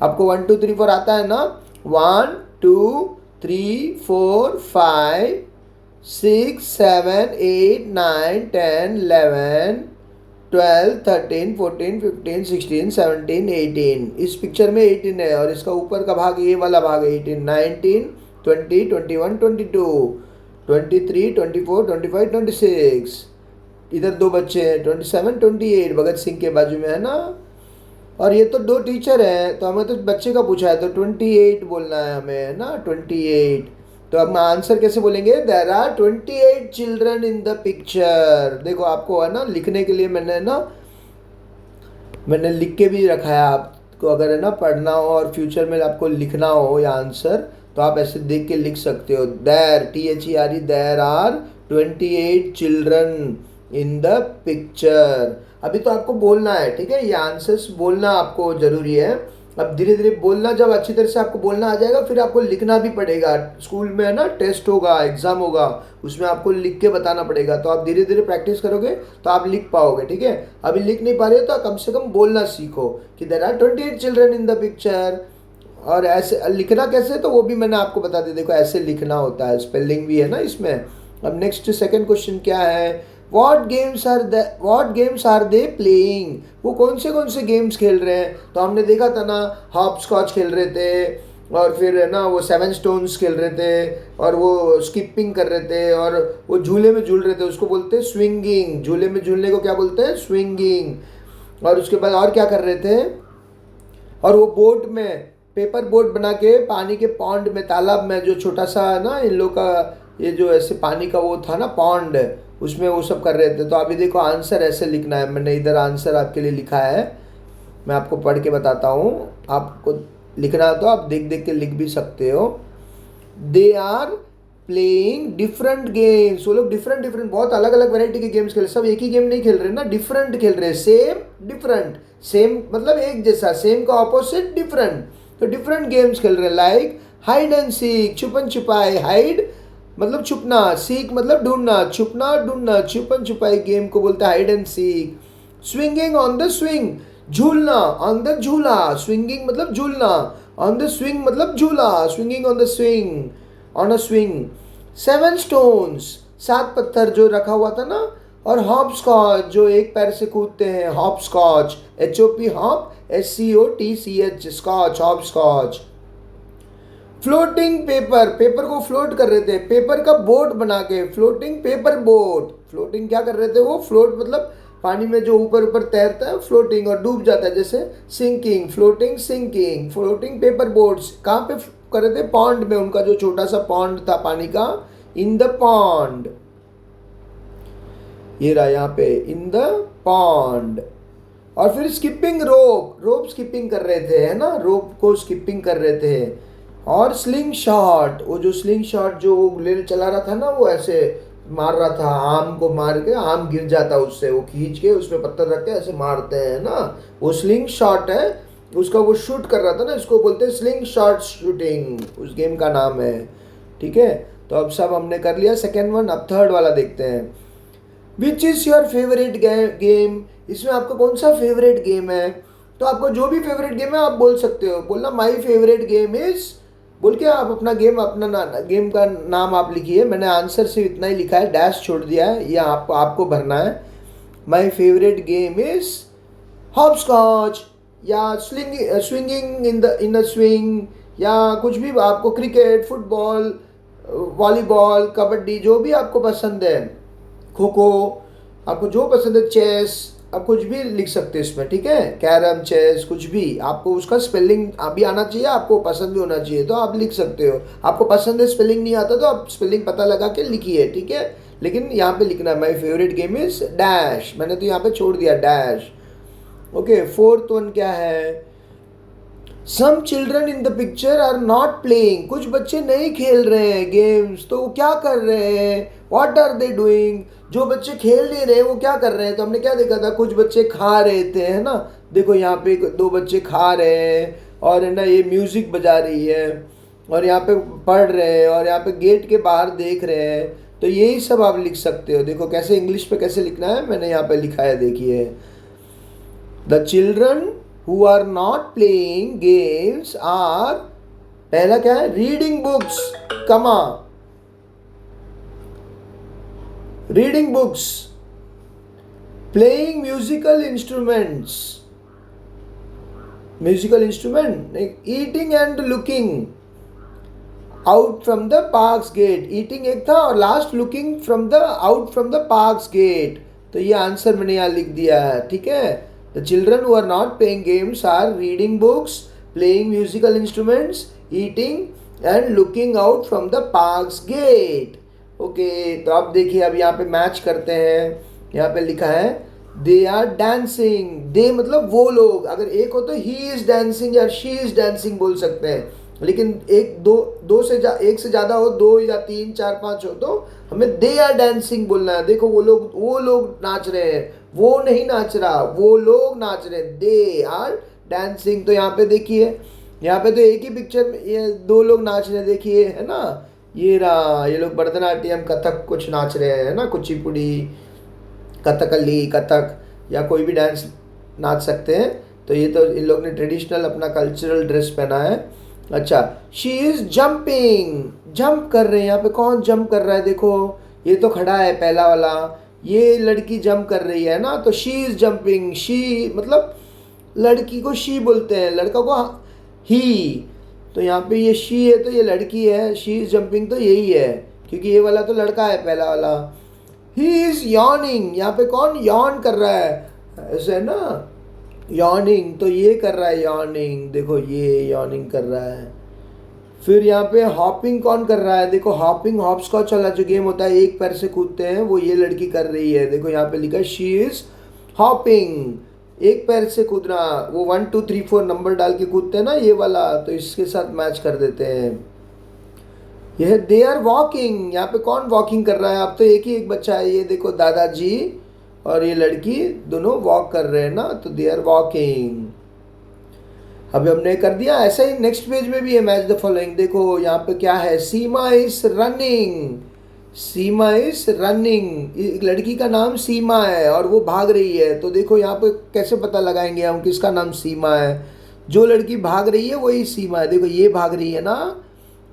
आपको 1 2 3 4 आता है ना? 1 2 3 4 5 6 7 8 9 10 11 12 13 14 15 16 17 18। इस पिक्चर में 18 है, और इसका ऊपर का भाग ये वाला भाग है 18, 19 20 21 22 23 24 25 26। इधर 2 बच्चे हैं 27 28, भगत सिंह के बाजू में, है ना। और ये तो 2 टीचर हैं, तो हमें तो बच्चे का पूछा है तो 28 बोलना है हमें, है ना, 28। तो अब हम आंसर कैसे बोलेंगे? There are 28 children in the picture. देखो आपको है ना लिखने के लिए मैंने लिख के भी रखा है, आपको अगर है ना पढ़ना हो और फ्यूचर में आपको लिखना हो या आंसर, तो आप ऐसे देख के लिख सकते हो। There, THERE, there are 28 children in the picture. अभी तो आपको बोलना है, ठीक है, ये आंसर्स बोलना आपको ज़रूरी है। अब धीरे धीरे बोलना, जब अच्छी तरह से आपको बोलना आ जाएगा फिर आपको लिखना भी पड़ेगा। स्कूल में है ना टेस्ट होगा, एग्ज़ाम होगा, उसमें आपको लिख के बताना पड़ेगा। तो आप धीरे धीरे प्रैक्टिस करोगे तो आप लिख पाओगे, ठीक है। अभी लिख नहीं पा रहे हो तो कम से कम बोलना सीखो कि there are 28 children in the picture. और ऐसे लिखना कैसे, तो वो भी मैंने आपको बता दिया। देखो ऐसे लिखना होता है, स्पेलिंग भी है ना इसमें। अब नेक्स्ट सेकंड क्वेश्चन क्या है? What games are they playing? वो कौन से गेम्स खेल रहे हैं? तो हमने देखा था ना, हॉप स्कॉच खेल रहे थे, और फिर है ना वो 7 स्टोन्स खेल रहे थे, और वो स्किपिंग कर रहे थे, और वो झूले में झूल रहे थे, उसको बोलते हैं स्विंगिंग। झूले में झूलने को क्या बोलते हैं? स्विंगिंग। और उसके बाद और क्या कर रहे थे? और वो बोट में पेपर बोट बना के पानी के पॉन्ड में, तालाब में, जो छोटा सा है ना इन लोग का, ये जो ऐसे पानी का वो था ना पॉन्ड, उसमें वो सब कर रहे थे। तो अभी देखो आंसर ऐसे लिखना है, मैंने इधर आंसर आपके लिए लिखा है, मैं आपको पढ़ के बताता हूँ। आपको लिखना तो आप देख देख के लिख भी सकते हो। They are playing different games. वो लोग डिफरेंट बहुत अलग अलग वैरायटी के गेम्स खेल रहे, सब एक ही गेम नहीं खेल रहे ना, डिफरेंट खेल रहे। सेम डिफरेंट, सेम मतलब एक जैसा, सेम का ऑपोजिट डिफरेंट। तो डिफरेंट गेम्स खेल रहे हैं, लाइक हाइड एंड सीक, छुपन छुपाई। हाइड मतलब छुपना, सीक मतलब ढूंढना, छुपना ढूंढना, छुपन छुपाई गेम को बोलते हैं hide and seek. Swinging on the swing, झूलना, ऑन द झूला, स्विंगिंग मतलब झूलना, ऑन द स्विंग मतलब झूला, swinging on the swing, on a swing. Seven stones, 7 पत्थर जो रखा हुआ था ना। और हॉप स्कॉच, जो एक पैर से कूदते हैं, hopscotch, HOP hop, SCOTCH scotch, hopscotch. Floating paper, paper को फ्लोट कर रहे थे, पेपर का बोट बना के, फ्लोटिंग पेपर बोट। फ्लोटिंग क्या कर रहे थे वो, फ्लोट मतलब पानी में जो ऊपर ऊपर तैरता है, फ्लोटिंग, और डूब जाता है जैसे sinking, floating sinking. Floating paper boats कहाँ पे कर रहे थे, पॉन्ड में, उनका जो छोटा सा पॉन्ड था पानी का, इन द पॉन्ड। ये रहा यहाँ पे, इन द पॉन्ड। और फिर स्किपिंग रोप, रोप स्किपिंग कर रहे थे, है ना, रोप को स्किपिंग कर रहे थे। और स्लिंग शॉट, वो जो स्लिंग शॉट जो गुलेल चला रहा था ना, वो ऐसे मार रहा था, आम को मार के, आम गिर जाता उससे, वो खींच के उसमें पत्थर रख के ऐसे मारते हैं ना, वो स्लिंग शॉट है। उसका वो शूट कर रहा था ना, इसको बोलते हैं स्लिंग शॉट शूटिंग, उस गेम का नाम है। ठीक है, तो अब सब हमने कर लिया सेकेंड वन, अब थर्ड वाला देखते हैं। Which is your favourite game, इसमें आपका कौन सा फेवरेट गेम है। तो आपको जो भी फेवरेट गेम है आप बोल सकते हो, बोलना माई फेवरेट गेम इज़, बोल के आप अपना गेम, अपना गेम का नाम आप लिखिए। मैंने आंसर सिर्फ इतना ही लिखा है, डैश छोड़ दिया है, या आपको भरना है। My favourite game is hopscotch, या स्विंगिंग इन अ स्विंग, या कुछ भी आपको, क्रिकेट, फुटबॉल, वॉलीबॉल, कबड्डी, जो भी आपको पसंद है, खो खो, आपको जो पसंद है, चेस, आप कुछ भी लिख सकते हैं इसमें। ठीक है, कैरम, चेस, कुछ भी, आपको उसका स्पेलिंग भी आना चाहिए, आपको पसंद भी होना चाहिए, तो आप लिख सकते हो। आपको पसंद है, स्पेलिंग नहीं आता, तो आप स्पेलिंग पता लगा के लिखिए। ठीक है, लेकिन यहाँ पे लिखना है my favourite game is dash, मैंने तो यहाँ पे छोड़ दिया डैश। ओके, फोर्थ वन क्या है, some children in the picture are not playing, कुछ बच्चे नहीं खेल रहे हैं गेम्स, तो वो क्या कर रहे हैं, वॉट आर दे डूइंग, जो बच्चे खेल नहीं रहे वो क्या कर रहे हैं। तो हमने क्या देखा था, कुछ बच्चे खा रहे थे, है ना, देखो यहाँ पे 2 बच्चे खा रहे हैं, और है ना ये म्यूजिक बजा रही है, और यहाँ पे पढ़ रहे हैं, और यहाँ पे गेट के बाहर देख रहे हैं। तो यही सब आप लिख सकते हो। देखो कैसे इंग्लिश पे कैसे लिखना है, मैंने यहाँ पे लिखा है, देखिए, the children who are not playing games are, पहला क्या है, reading books, comma, reading books, playing musical instruments, musical instrument, eating and looking out from the park's gate, eating एक था, और last looking from the out from the park's gate. तो ये answer मैंने यहाँ लिख दिया है। ठीक है, the children who are not playing games are reading books, playing musical instruments, eating and looking out from the park's gate. Okay, तो अब देखिए, अब यहाँ पे मैच करते हैं। यहाँ पे लिखा है they are dancing, they मतलब वो लोग, अगर एक हो तो he is dancing या she is dancing बोल सकते हैं, लेकिन एक से ज़्यादा हो, 2 या 3 4 5 हो, तो हमें they are dancing बोलना है। देखो वो लोग नाच रहे हैं, वो नहीं नाच रहा, वो लोग नाच रहे, दे आर डांसिंग। तो यहाँ पे देखिए, यहाँ पे तो एक ही पिक्चर में ये 2 लोग नाच रहे, देखिए, है ना, ये रहा, ये लोग भरतनाट्यम, कथक कुछ नाच रहे हैं ना, कुचिपुड़ी, कथकली, कथक, या कोई भी डांस नाच सकते हैं। तो ये तो इन लोग ने ट्रेडिशनल अपना कल्चरल ड्रेस पहना है। अच्छा, शी इज़ जंपिंग, जंप कर रहे हैं, यहाँ पे कौन जंप कर रहा है, देखो ये तो खड़ा है पहला वाला, ये लड़की जंप कर रही है ना, तो शी इज़ जंपिंग, शी मतलब लड़की को शी बोलते हैं, लड़का को ही, तो यहाँ पे ये शी है तो ये लड़की है, शी इज़ जंपिंग तो यही है, क्योंकि ये वाला तो लड़का है पहला वाला। ही इज़ यॉर्निंग, यहाँ पे कौन यॉर्न कर रहा है, ऐसे है ना, यॉर्निंग, तो ये कर रहा है यॉर्निंग, देखो ये यॉर्निंग कर रहा है। फिर यहाँ पे हॉपिंग कौन कर रहा है, देखो हॉपिंग, हॉपस्कॉच वाला जो गेम होता है, एक पैर से कूदते हैं, वो ये लड़की कर रही है। देखो यहाँ पे लिखा है शी इज हॉपिंग, एक पैर से कूदना, वो 1 2 3 4 नंबर डाल के कूदते हैं ना, ये वाला, तो इसके साथ मैच कर देते हैं। यह दे आर वॉकिंग, यहाँ पे कौन वॉकिंग कर रहा है, अब तो एक बच्चा है, ये देखो दादाजी और ये लड़की दोनों वॉक कर रहे हैं ना, तो दे आर वॉकिंग। अभी हमने कर दिया। ऐसा ही नेक्स्ट पेज में भी है मैच द फॉलोइंग। देखो यहाँ पे क्या है, Seema is running, Seema is running, एक लड़की का नाम सीमा है और वो भाग रही है। तो देखो यहाँ पे कैसे पता लगाएंगे हम किसका नाम सीमा है, जो लड़की भाग रही है वही सीमा है। देखो ये भाग रही है ना,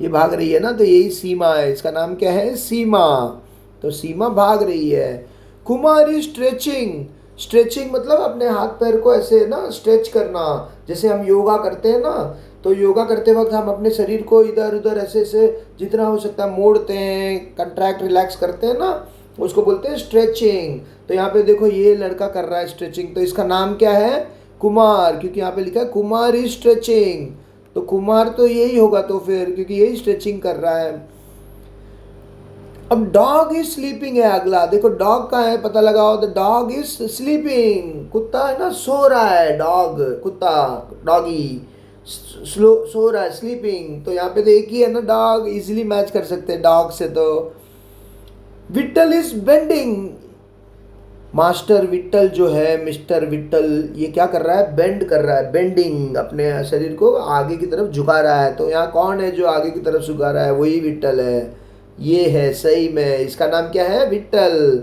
ये भाग रही है ना, तो यही सीमा है, इसका नाम क्या है, सीमा। तो सीमा भाग रही है। कुमार इज स्ट्रेचिंग, स्ट्रेचिंग मतलब अपने हाथ पैर को ऐसे ना स्ट्रेच करना, जैसे हम योगा करते हैं ना, तो योगा करते वक्त हम अपने शरीर को इधर उधर ऐसे ऐसे जितना हो सकता है मोड़ते हैं, कंट्रैक्ट रिलैक्स करते हैं ना, उसको बोलते हैं स्ट्रेचिंग। तो यहाँ पे देखो ये लड़का कर रहा है स्ट्रेचिंग, तो इसका नाम क्या है, कुमार, क्योंकि यहाँ पे लिखा है कुमार इज स्ट्रेचिंग। तो कुमार तो यही होगा तो फिर, क्योंकि यही स्ट्रेचिंग कर रहा है। अब डॉग इज स्लीपिंग है अगला। देखो डॉग का है, पता लगाओ। द डॉग इज स्लीपिंग, कुत्ता है ना, सो रहा है, डॉग कुत्ता, डॉगी स्लो सो रहा है, स्लीपिंग। तो यहाँ पे तो एक ही है ना, डॉग, इजीली मैच कर सकते हैं डॉग से। तो Vitthal is bending, master Vitthal जो है, मिस्टर विट्ठल, ये क्या कर रहा है, बेंड कर रहा है, बेंडिंग, अपने शरीर को आगे की तरफ झुका रहा है। तो यहाँ कौन है जो आगे की तरफ झुका रहा है, वही विट्ठल है। ये है सही में, इसका नाम क्या है, विट्ठल।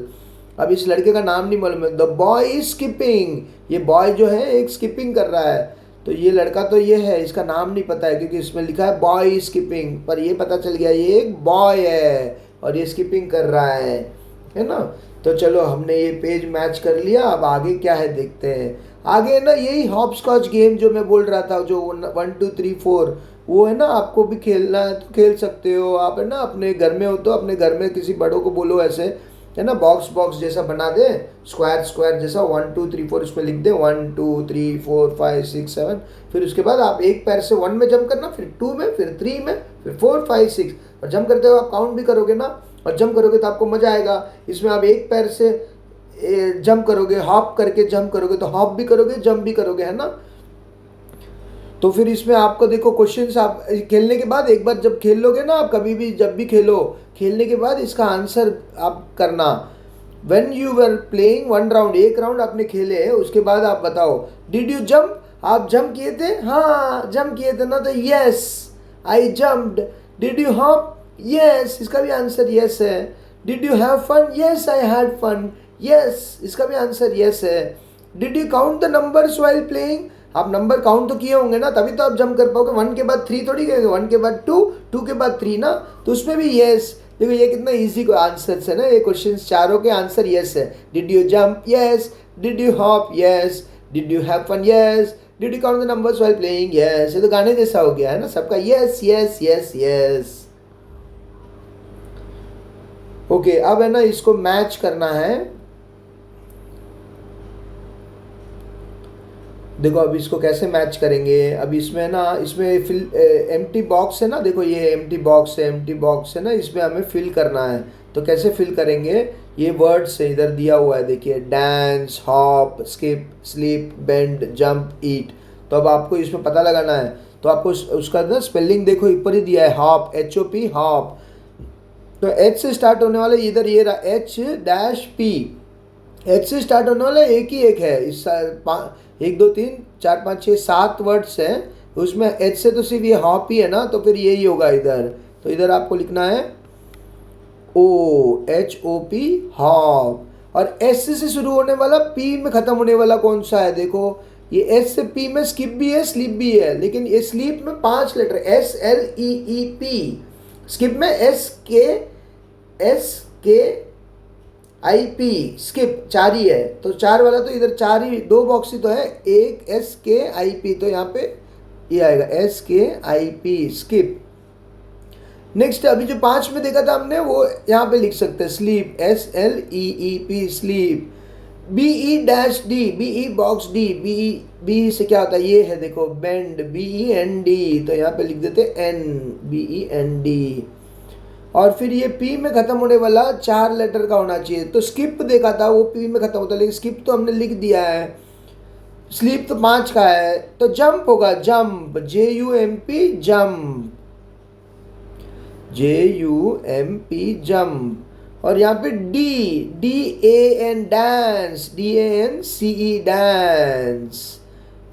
अब इस लड़के का नाम नहीं मालूम है। द बॉय इज स्किपिंग, ये बॉय जो है एक स्किपिंग कर रहा है। तो ये लड़का तो ये है, इसका नाम नहीं पता है क्योंकि इसमें लिखा है बॉय इज स्किपिंग, पर ये पता चल गया ये एक बॉय है और ये स्किपिंग कर रहा है ना। तो चलो हमने ये पेज मैच कर लिया। अब आगे क्या है देखते हैं। आगे ना यही हॉपस्कॉच गेम जो मैं बोल रहा था, जो 1 2 3 4, वो है ना, आपको भी खेलना है तो खेल सकते हो आप, है ना। अपने घर में हो तो अपने घर में किसी बड़ों को बोलो ऐसे, है ना, बॉक्स बॉक्स जैसा बना दे, स्क्वायर स्क्वायर जैसा, 1 2 3 4 इसमें लिख दे, 1 2 3 4 5 6 7। फिर उसके बाद आप एक पैर से 1 में जंप करना, फिर 2 में, फिर 3 में, फिर 4 5 6, और जंप करते हो आप काउंट भी करोगे ना, और जंप करोगे तो आपको मजा आएगा। इसमें आप एक पैर से जंप करोगे, हॉप करके जंप करोगे, तो हॉप भी करोगे जंप भी करोगे, है ना। तो फिर इसमें आपको देखो क्वेश्चंस, आप खेलने के बाद एक बार जब खेल लोगे ना, आप कभी भी जब भी खेलो, खेलने के बाद इसका आंसर आप करना। When you were playing 1 round, एक राउंड आपने खेले, उसके बाद आप बताओ, डिड यू जंप, आप जंप किए थे, हाँ जंप किए थे ना, तो yes I jumped. Did you hop, yes, इसका भी आंसर यस है। Did you have fun, yes I had fun, yes, इसका भी आंसर यस है। Did you count the numbers while playing, आप नंबर काउंट तो किए होंगे ना, तभी तो आप जंप कर पाओगे। 1 के बाद 3 थोड़ी कहेंगे, 1 के बाद 2, 2 के बाद 3 ना, तो उसमें भी यस। देखो ये कितना इजी को आंसर है ना, ये क्वेश्चन चारों के आंसर यस है। Did you jump, yes. Did you hop, yes. Did you have fun, yes. Did you count the numbers while playing, yes. ये तो गाने जैसा हो गया है ना, सबका yes yes yes yes. Okay, अब है ना इसको मैच करना है। देखो अब इसको कैसे मैच करेंगे। अब इसमें ना, इसमें फिल एम्प्टी बॉक्स है ना, देखो ये एम्प्टी बॉक्स है, एम्प्टी बॉक्स है ना, इसमें हमें फिल करना है। तो कैसे फिल करेंगे, ये वर्ड्स है इधर दिया हुआ है, देखिए, dance, hop, skip, sleep, bend, jump, eat. तो अब आपको इसमें पता लगाना है। तो आपको उसका ना स्पेलिंग देखो ऊपर ही दिया है, हॉप, HOP, हॉप। तो H से स्टार्ट होने वाले इधर ये रहा, H-P, H से स्टार्ट होने वाला एक ही एक है। इस 1 2 3 4 5 6 7 वर्ड्स हैं, उसमें H से तो सिर्फ ये हॉप ही है ना, तो फिर यही होगा इधर। तो इधर आपको लिखना है OHOP, हॉप। और S से शुरू होने वाला, P में ख़त्म होने वाला कौन सा है, देखो ये S से P में स्किप भी है, स्लीप भी है, लेकिन ये स्लीप में 5 लेटर, SLEEP। स्किप में SKIP, स्किप 4 ही है, तो 4 वाला तो इधर 4 ही, 2 बॉक्स ही तो है, एक SKIP, तो यहाँ पे ये आएगा SKIP, स्किप। नेक्स्ट अभी जो 5 में देखा था हमने, वो यहाँ पे लिख सकते हैं, sleep, SLEEP, sleep. BE-D, BE box D, BE से क्या होता है, ये है देखो, बेंड, BEND, तो यहाँ पे लिख देते N, BEND। और फिर ये P में ख़त्म होने वाला 4 लेटर का होना चाहिए। तो स्किप देखा था वो P में ख़त्म होता है, लेकिन स्किप तो हमने लिख दिया है। स्लीप तो 5 का है, तो जंप होगा, jump, JUMP, jump, JUMP, jump. और यहाँ पे DAN, डांस, DANCE, डांस,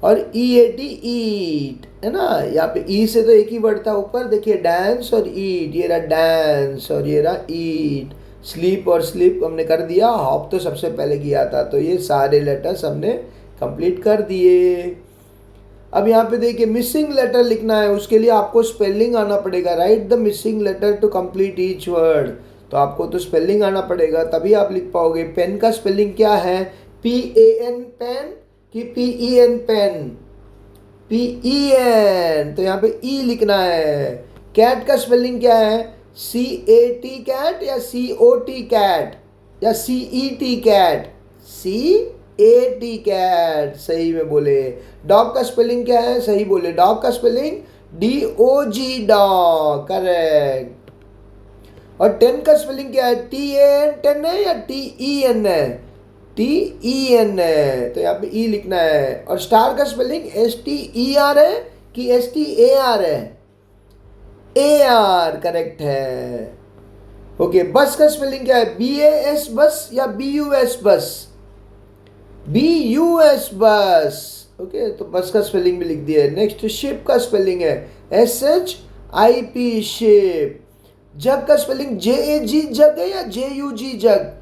और EAT ईट, है ना। यहाँ पे ई से तो एक ही वर्ड था ऊपर, देखिए डांस और ईट, ये रहा डांस और ये रहा ईट। स्लीप और स्लीप हमने कर दिया, हॉप तो सबसे पहले किया था, तो ये सारे लेटर्स हमने कंप्लीट कर दिए। अब यहाँ पे देखिए मिसिंग लेटर लिखना है, उसके लिए आपको स्पेलिंग आना पड़ेगा। Write the missing letter to complete each word. तो आपको तो स्पेलिंग आना पड़ेगा, तभी आप लिख पाओगे। पेन का स्पेलिंग क्या है? PAN पेन कि PEN पेन? PEN, तो यहाँ पे ई लिखना है। कैट का स्पेलिंग क्या है? CAT कैट या COT कैट या CET कैट? CAT कैट, सही में बोले। डॉग का स्पेलिंग क्या है? सही बोले, डॉग का स्पेलिंग DOG डॉग, करेक्ट। और 10 का स्पेलिंग क्या है? TAN 10 है या TEN है? TEN है, तो यहाँ पे ई लिखना है। और स्टार का स्पेलिंग STER है कि STAR है? AR, करेक्ट है। ओके, बस का स्पेलिंग क्या है? BAS बस या BUS बस? BUS बस। ओके, तो बस का स्पेलिंग भी लिख दिया है। नेक्स्ट शिप का स्पेलिंग है SHIP शिप। जग का स्पेलिंग JAG जग है या JUG जग?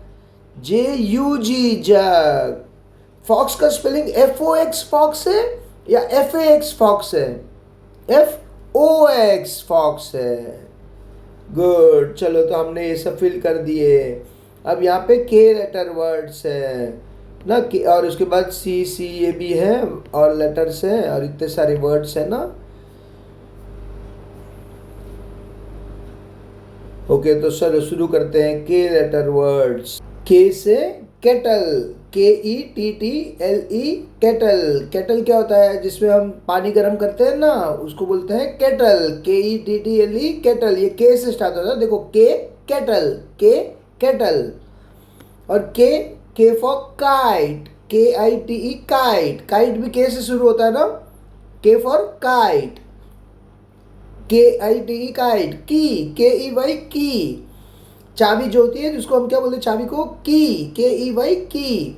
JUG जग। फॉक्स का स्पेलिंग FOX फॉक्स है या FAX फॉक्स है? FOX फॉक्स है। गुड, चलो तो हमने ये सब फिल कर दिए। अब यहाँ पे K लेटर वर्ड्स है ना, और उसके बाद C ये भी है और लेटर्स है और इतने सारे वर्ड्स है ना। ओके, तो चलो शुरू करते हैं। K letter words. K से केटल, KETTLE केटल। केटल क्या होता है? जिसमें हम पानी गर्म करते हैं ना, उसको बोलते हैं केटल। KETTLE केटल, ये K से स्टार्ट होता है। देखो K केटल, K केटल। और K for kite, KITE kite. Kite भी K से शुरू होता है ना। K for kite, KITE kite. की, KEY की। चाबी जो होती है जिसको हम क्या बोलते हैं? चाबी को की, KEY की।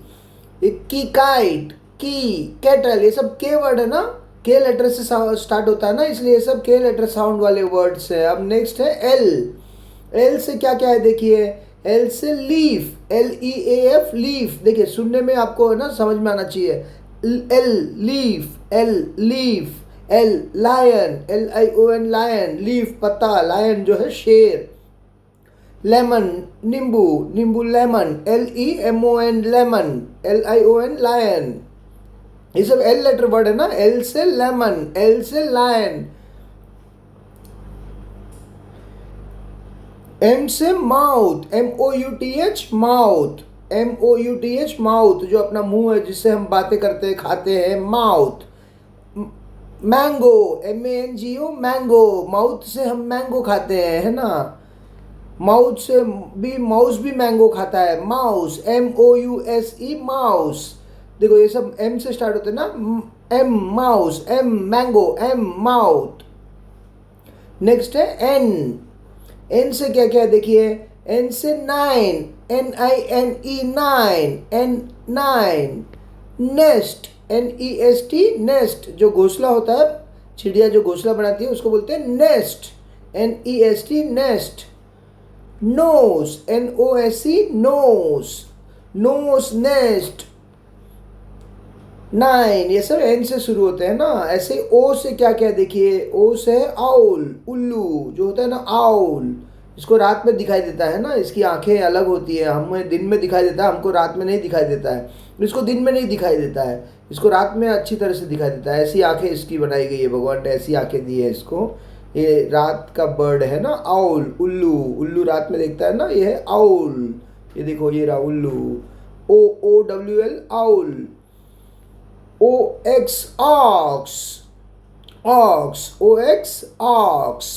की काइट, की केटल, ये सब के वर्ड है ना। के लेटर से स्टार्ट होता है ना, इसलिए ये सब के लेटर साउंड वाले वर्ड्स है। अब नेक्स्ट है एल। एल से क्या क्या है देखिए। एल से लीफ, LEAF लीफ। देखिए सुनने में आपको है ना समझ में आना चाहिए। L leaf, L leaf. L lion, LION lion. Leaf पत्ता, लायन जो है शेर। लेमन नींबू, नींबू lemon, LEMON lemon. LION lion. ये सब एल लेटर वर्ड है ना। एल से लेमन, एल से लायन। M से mouth, MOUTH mouth, MOUTH mouth, जो अपना मुंह है जिससे हम बातें करते हैं खाते हैं, mouth. Mango, MANGO mango, mouth से हम मैंगो खाते हैं, है ना। माउथ से भी, माउस भी मैंगो खाता है। Mouse, MOUSE mouse. देखो ये सब M से स्टार्ट होते हैं ना। M mouse, M mango, M mouth. Next है N। N से क्या क्या देखिए। N से nine, NINE nine, N nine. Nest, NEST nest, जो घोंसला होता है, चिड़िया जो घोंसला बनाती है उसको बोलते हैं nest, NEST nest. Nose, NOSE nose, nose nest. Nine, ये सब एन से शुरू होते हैं ना। ऐसे ओ से क्या क्या देखिए। ओ से आउल, उल्लू जो होता है ना, आउल। इसको रात में दिखाई देता है ना, इसकी आंखें अलग होती है। हमें दिन में दिखाई देता है, हमको रात में नहीं दिखाई देता है। इसको दिन में नहीं दिखाई देता है, इसको रात में अच्छी तरह से दिखाई देता है। ऐसी आंखें इसकी बनाई गई है, भगवान ने ऐसी आंखें दी है इसको। ये रात का बर्ड है ना, आउल, उल्लू। उल्लू रात में देखता है ना, ये है आउल। ये देखो ये रहा उल्लू। OOWL owl. OX ox, ox, OX ox.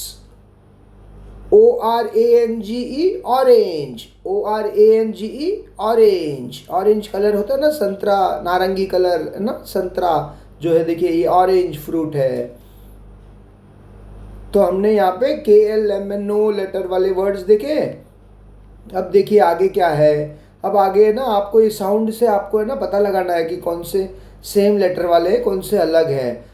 ORANGE orange, ORANGE orange. Orange colour होता है ना, संतरा, नारंगी कलर है ना, संतरा जो है। देखिए ये ऑरेंज फ्रूट है। तो हमने यहाँ पे KLMNO लेटर वाले वर्ड्स देखे। अब देखिए आगे क्या है। अब आगे ना आपको ये साउंड से आपको है ना पता लगाना है कि कौन से सेम लेटर वाले कौन से अलग हैं।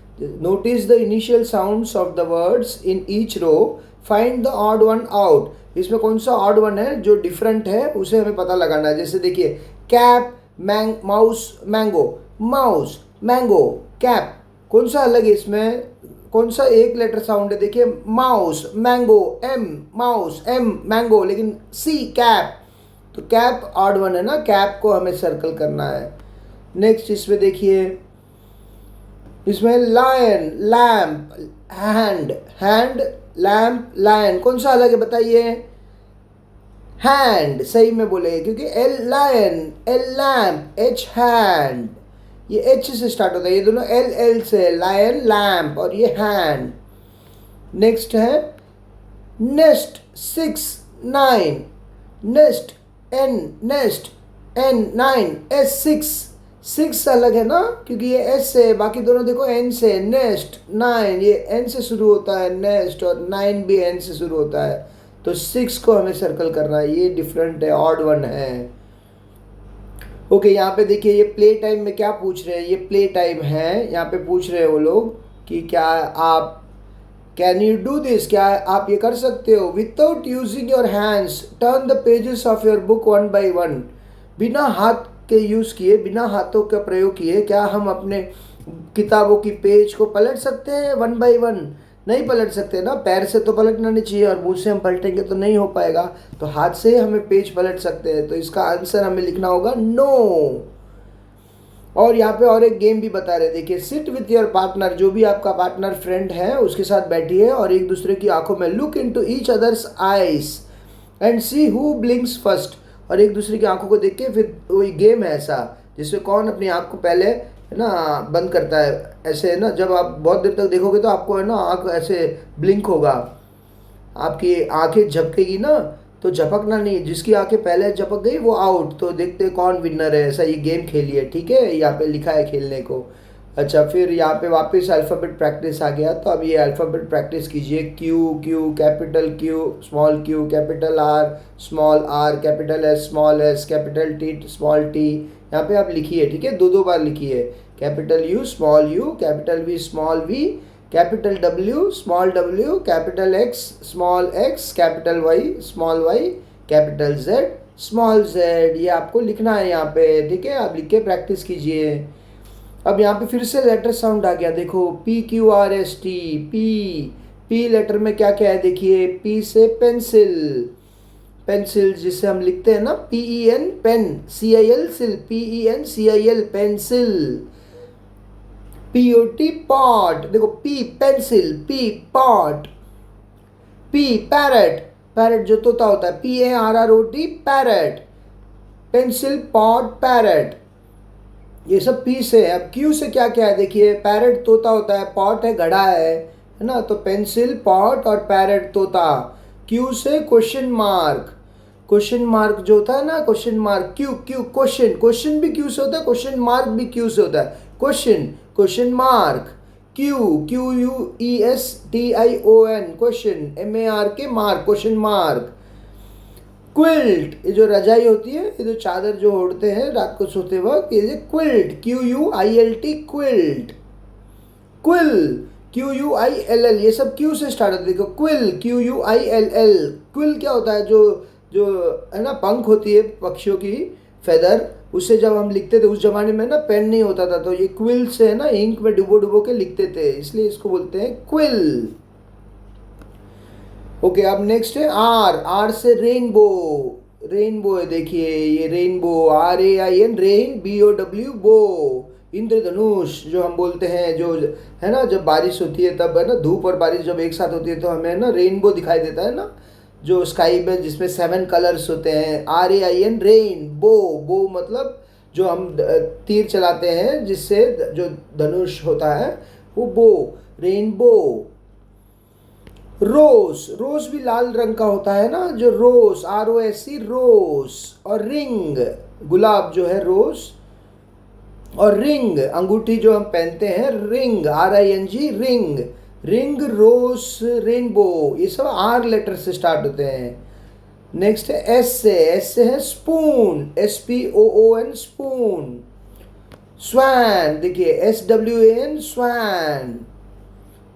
Notice the initial sounds of the words in each row, find the odd one out. इसमें कौन सा ऑड वन है जो डिफरेंट है उसे हमें पता लगाना है। जैसे देखिए cap, mouse, mango, mouse, mango, cap, कौन सा अलग है इसमें, कौन सा एक लेटर साउंड है। देखिए mouse, mango, M, mouse, M, mango, लेकिन सी, कैप, तो कैप ऑड वन है ना, कैप को हमें सर्कल करना है। नेक्स्ट इसमें देखिए, इसमें lion, lamp, hand, hand, lamp, lion, कौन सा अलग है बताइए। हैंड सही में बोले, क्योंकि L lion, L lamp, H hand, ये एच से स्टार्ट होता है, ये दोनों एल एल से, लायन, लैम्प, और ये हैंड। नेक्स्ट है nest, 6, 9, nest, N, nest, N, 9, S, 6 अलग है ना, क्योंकि ये एस से, बाकी दोनों देखो एन से। नेस्ट, 9 ये एन से शुरू होता है, नेस्ट, और 9 भी एन से शुरू होता है, तो 6 को हमें सर्कल करना है, ये डिफरेंट है, ऑड वन है। ओके, यहाँ पे देखिए ये प्ले टाइम में क्या पूछ रहे हैं, ये प्ले टाइम है, यहाँ पे पूछ रहे हैं वो लोग कि क्या आप, कैन यू डू दिस, क्या आप ये कर सकते हो, without using your hands turn the pages of your book one by one. बिना हाथ के यूज़ किए, बिना हाथों का प्रयोग किए क्या हम अपने किताबों की पेज को पलट सकते हैं वन बाई वन। नहीं पलट सकते ना, पैर से तो पलटना नहीं चाहिए, और मुंह से हम पलटेंगे तो नहीं हो पाएगा, तो हाथ से हमें पेज पलट सकते हैं, तो इसका आंसर हमें लिखना होगा नो। और यहाँ पे और एक गेम भी बता रहे, देखिए सिट विथ योर पार्टनर, जो भी आपका पार्टनर फ्रेंड है उसके साथ बैठिए और एक दूसरे की आंखों में look into each others eyes and see who blinks first, और एक दूसरे की आंखों को देख के फिर वही गेम है ऐसा जिसमें कौन अपनी आंख को पहले है ना बंद करता है, ऐसे है ना, जब आप बहुत देर तक देखोगे तो आपको है ना आंख ऐसे ब्लिंक होगा, आपकी आंखें झपकेगी ना, तो झपकना नहीं, जिसकी आंखें पहले झपक गई वो आउट, तो देखते हैं कौन विनर है, ऐसा ये गेम खेलिए, ठीक है, यहाँ पे लिखा है खेलने को। अच्छा, फिर यहाँ पे वापस अल्फ़ाबेट प्रैक्टिस आ गया, तो अब ये अल्फ़ाबेट प्रैक्टिस कीजिए। Q, Q, capital Q, small Q, capital R, small R, capital S, small S, capital T, small T, यहाँ पे आप लिखिए, ठीक है, दो बार लिखिए, capital U, capital V, small V, capital W, small W, capital X, small X, capital Y, small Y, capital Z, small Z, ये आपको लिखना है यहाँ पे, ठीक है, आप लिख के प्रैक्टिस कीजिए। अब यहाँ पे फिर से लेटर साउंड आ गया, देखो P Q R S T, P letter में क्या क्या है देखिए, पी से पेंसिल, पेंसिल जिसे हम लिखते हैं ना P E N, pen, C I L cil, P E N C I L, pencil. P O T pot, देखो P pencil, P pot, P parrot, parrot जो तोता होता है, P A R R O T, parrot, pencil, pot, parrot, ये सब P से है। अब क्यू से क्या क्या है देखिए, पैरट तोता होता है, पॉट है घड़ा है ना, तो पेंसिल, पॉट और पैरट, तोता। क्यू से क्वेश्चन मार्क, क्वेश्चन मार्क जो होता है ना, question mark, Q, Q question, question भी क्यू से होता है, क्वेश्चन मार्क भी क्यू से होता है, question, question mark, Q, Q U E S T I O N, question, M A R K, mark, question mark. Quilt, ये जो रजाई होती है, ये जो चादर जो ओढ़ते हैं रात को सोते वक्त, ये quilt, Q U I L T, quilt. Quill, Q U I L L, ये सब क्यू से स्टार्ट होता है, देखो quill, Q U I L L. Quill क्या होता है, जो जो है ना पंख होती है पक्षियों की, फेदर, उससे जब हम लिखते थे उस जमाने में ना पेन नहीं होता था, तो ये क्विल से है ना इंक में डुबो के लिखते थे, इसलिए इसको बोलते हैं क्विल। ओके, अब नेक्स्ट है आर से रेनबो, रेनबो है देखिए, ये rainbow, R A I N, rain, B O W, bow, इंद्रधनुष जो हम बोलते हैं, जो है ना जब बारिश होती है तब है ना, धूप और बारिश जब एक साथ होती है तो हमें ना रेनबो दिखाई देता है ना, जो स्काई में जिसमें 7 कलर्स होते हैं, R A I N, rain, bow मतलब जो हम तीर चलाते हैं जिससे जो धनुष होता है वो बो, रेनबो। रोज भी लाल रंग का होता है ना, जो रोज, आर ओ एस सी, रोज। और रिंग, गुलाब जो है रोज, और रिंग, अंगूठी जो हम पहनते हैं, ring, R I N G, ring, ring, rose, rainbow, ये सब आर लेटर से स्टार्ट होते हैं। नेक्स्ट है एस से है spoon, S P O O N, spoon. Swan, देखिए SWAN swan.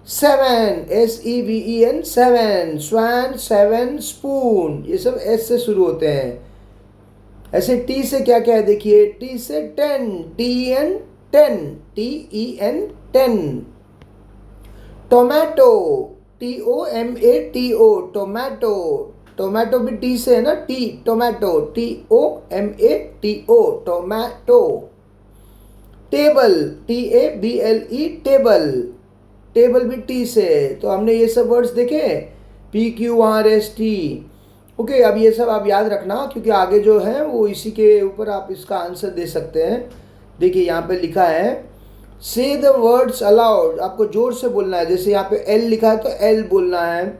Seven, SEVEN seven, swan, seven, spoon, ये सब S से शुरू होते हैं। ऐसे T से क्या क्या है देखिए, T से ten, TEN ten, TEN ten. Tomato, TOMATO tomato, tomato भी T से है ना, T tomato, TOMATO tomato. Table, TABLE table, table भी T से। तो हमने ये सब वर्ड्स देखे, PQRST। ओके, अब ये सब आप याद रखना, क्योंकि आगे जो है वो इसी के ऊपर आप इसका आंसर दे सकते हैं। देखिए यहाँ पे लिखा है से द वर्ड्स अलाउड, आपको जोर से बोलना है। जैसे यहाँ पे L लिखा है तो L बोलना है।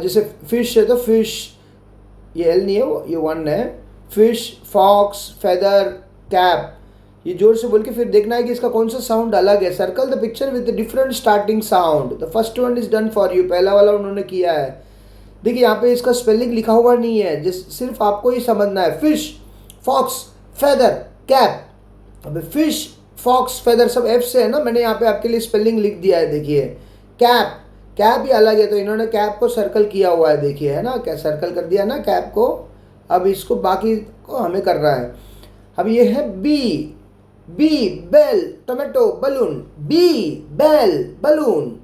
जैसे फिश है तो फिश, ये L नहीं है, वो ये वन है। फिश, फॉक्स, फेदर, कैप, ये जोर से बोल के फिर देखना है कि इसका कौन सा साउंड अलग है। Circle the picture with different starting sound, the first one is done for you, पहला वाला उन्होंने किया है। देखिए यहाँ पे इसका स्पेलिंग लिखा हुआ नहीं है, जिस सिर्फ आपको ही समझना है। Fish, fox, feather, cap. अबे फिश, फॉक्स, फेदर सब F से है ना, मैंने यहाँ पे आपके लिए स्पेलिंग लिख दिया है। देखिए कैप, कैप ही अलग है, तो इन्होंने कैप को सर्कल किया हुआ है, देखिए है ना, क्या सर्कल कर दिया ना कैप को। अब इसको बाकी को हमें करना है। अब ये है B, bell, tomato, balloon, B, bell, balloon,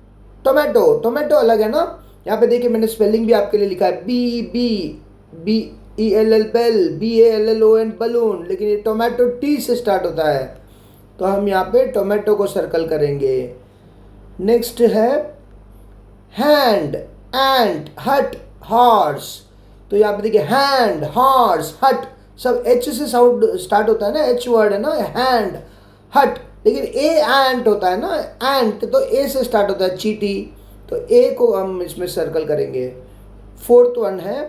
tomato, tomato अलग है ना। यहाँ पे देखिए मैंने स्पेलिंग भी आपके लिए लिखा है, BELL बेल, BALLON बलून, लेकिन ये टोमेटो T से स्टार्ट होता है, तो हम यहाँ पे टोमेटो को सर्कल करेंगे। नेक्स्ट है हैंड, एंट, हट, हॉर्स। तो यहाँ पे देखिए हैंड, हॉर्स, हट, सब H से साउंड स्टार्ट होता है ना, H वर्ड है ना, हैंड, हट। लेकिन एंट होता है ना, एंट तो A से स्टार्ट होता है, चीटी, तो A को हम इसमें सर्कल करेंगे। फोर्थ वन है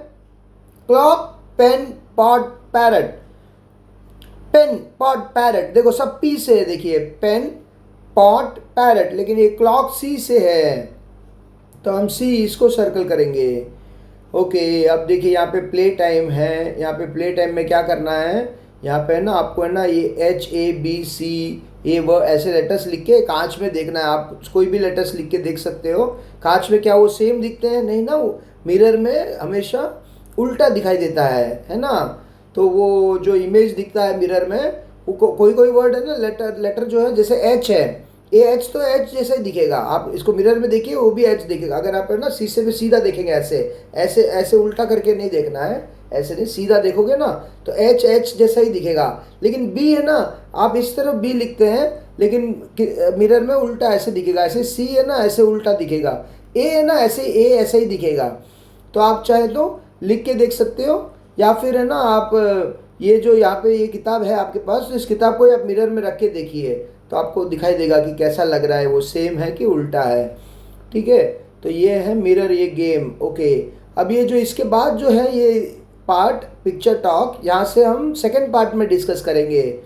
clock, pen, pot, parrot. Pen, pot, parrot, देखो सब P से है, देखिए पेन, पॉट, पैरट, लेकिन ये क्लॉक C से है, तो हम C इसको सर्कल करेंगे। ओके, अब देखिए यहाँ पे प्ले टाइम है। यहाँ पे प्ले टाइम में क्या करना है, यहाँ पे ना आपको है ना ये HABC ये वो ऐसे लेटर्स लिख के कांच में देखना है। आप कोई भी लेटर्स लिख के देख सकते हो। कांच में क्या वो सेम दिखते हैं? नहीं ना, वो मिरर में हमेशा उल्टा दिखाई देता है ना। तो वो जो इमेज दिखता है मिरर में, वो कोई कोई वर्ड है ना, लेटर जो है, जैसे H है, ये H तो H जैसा ही दिखेगा। आप इसको मिरर में देखिए, वो भी H दिखेगा। अगर आप है ना शीशे में सीधा देखेंगे, ऐसे ऐसे ऐसे उल्टा करके नहीं देखना है, ऐसे नहीं, सीधा देखोगे ना तो H जैसा ही दिखेगा। लेकिन B है ना, आप इस तरफ B लिखते हैं, लेकिन मिरर में उल्टा ऐसे दिखेगा। ऐसे C है ना, ऐसे उल्टा दिखेगा। A है ना, ऐसे A ऐसे ही दिखेगा। तो आप चाहे तो लिख के देख सकते हो, या फिर है ना आप ये जो यहाँ पे ये किताब है आपके पास, इस किताब को आप मिरर में रख के देखिए, तो आपको दिखाई देगा कि कैसा लग रहा है, वो सेम है कि उल्टा है। ठीक है, तो ये है मिरर, ये गेम। ओके, अब ये जो इसके बाद जो है ये पार्ट पिक्चर टॉक, यहाँ से हम सेकंड पार्ट में डिस्कस करेंगे।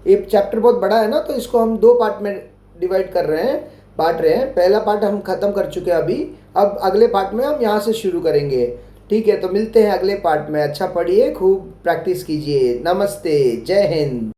ये चैप्टर बहुत बड़ा है ना, तो इसको हम दो पार्ट में डिवाइड कर रहे हैं, बांट रहे हैं। पहला पार्ट हम ख़त्म कर चुके हैं अभी, अब अगले पार्ट में हम यहाँ से शुरू करेंगे। ठीक है, तो मिलते हैं अगले पार्ट में। अच्छा पढ़िए, खूब प्रैक्टिस कीजिए। नमस्ते, जय हिंद।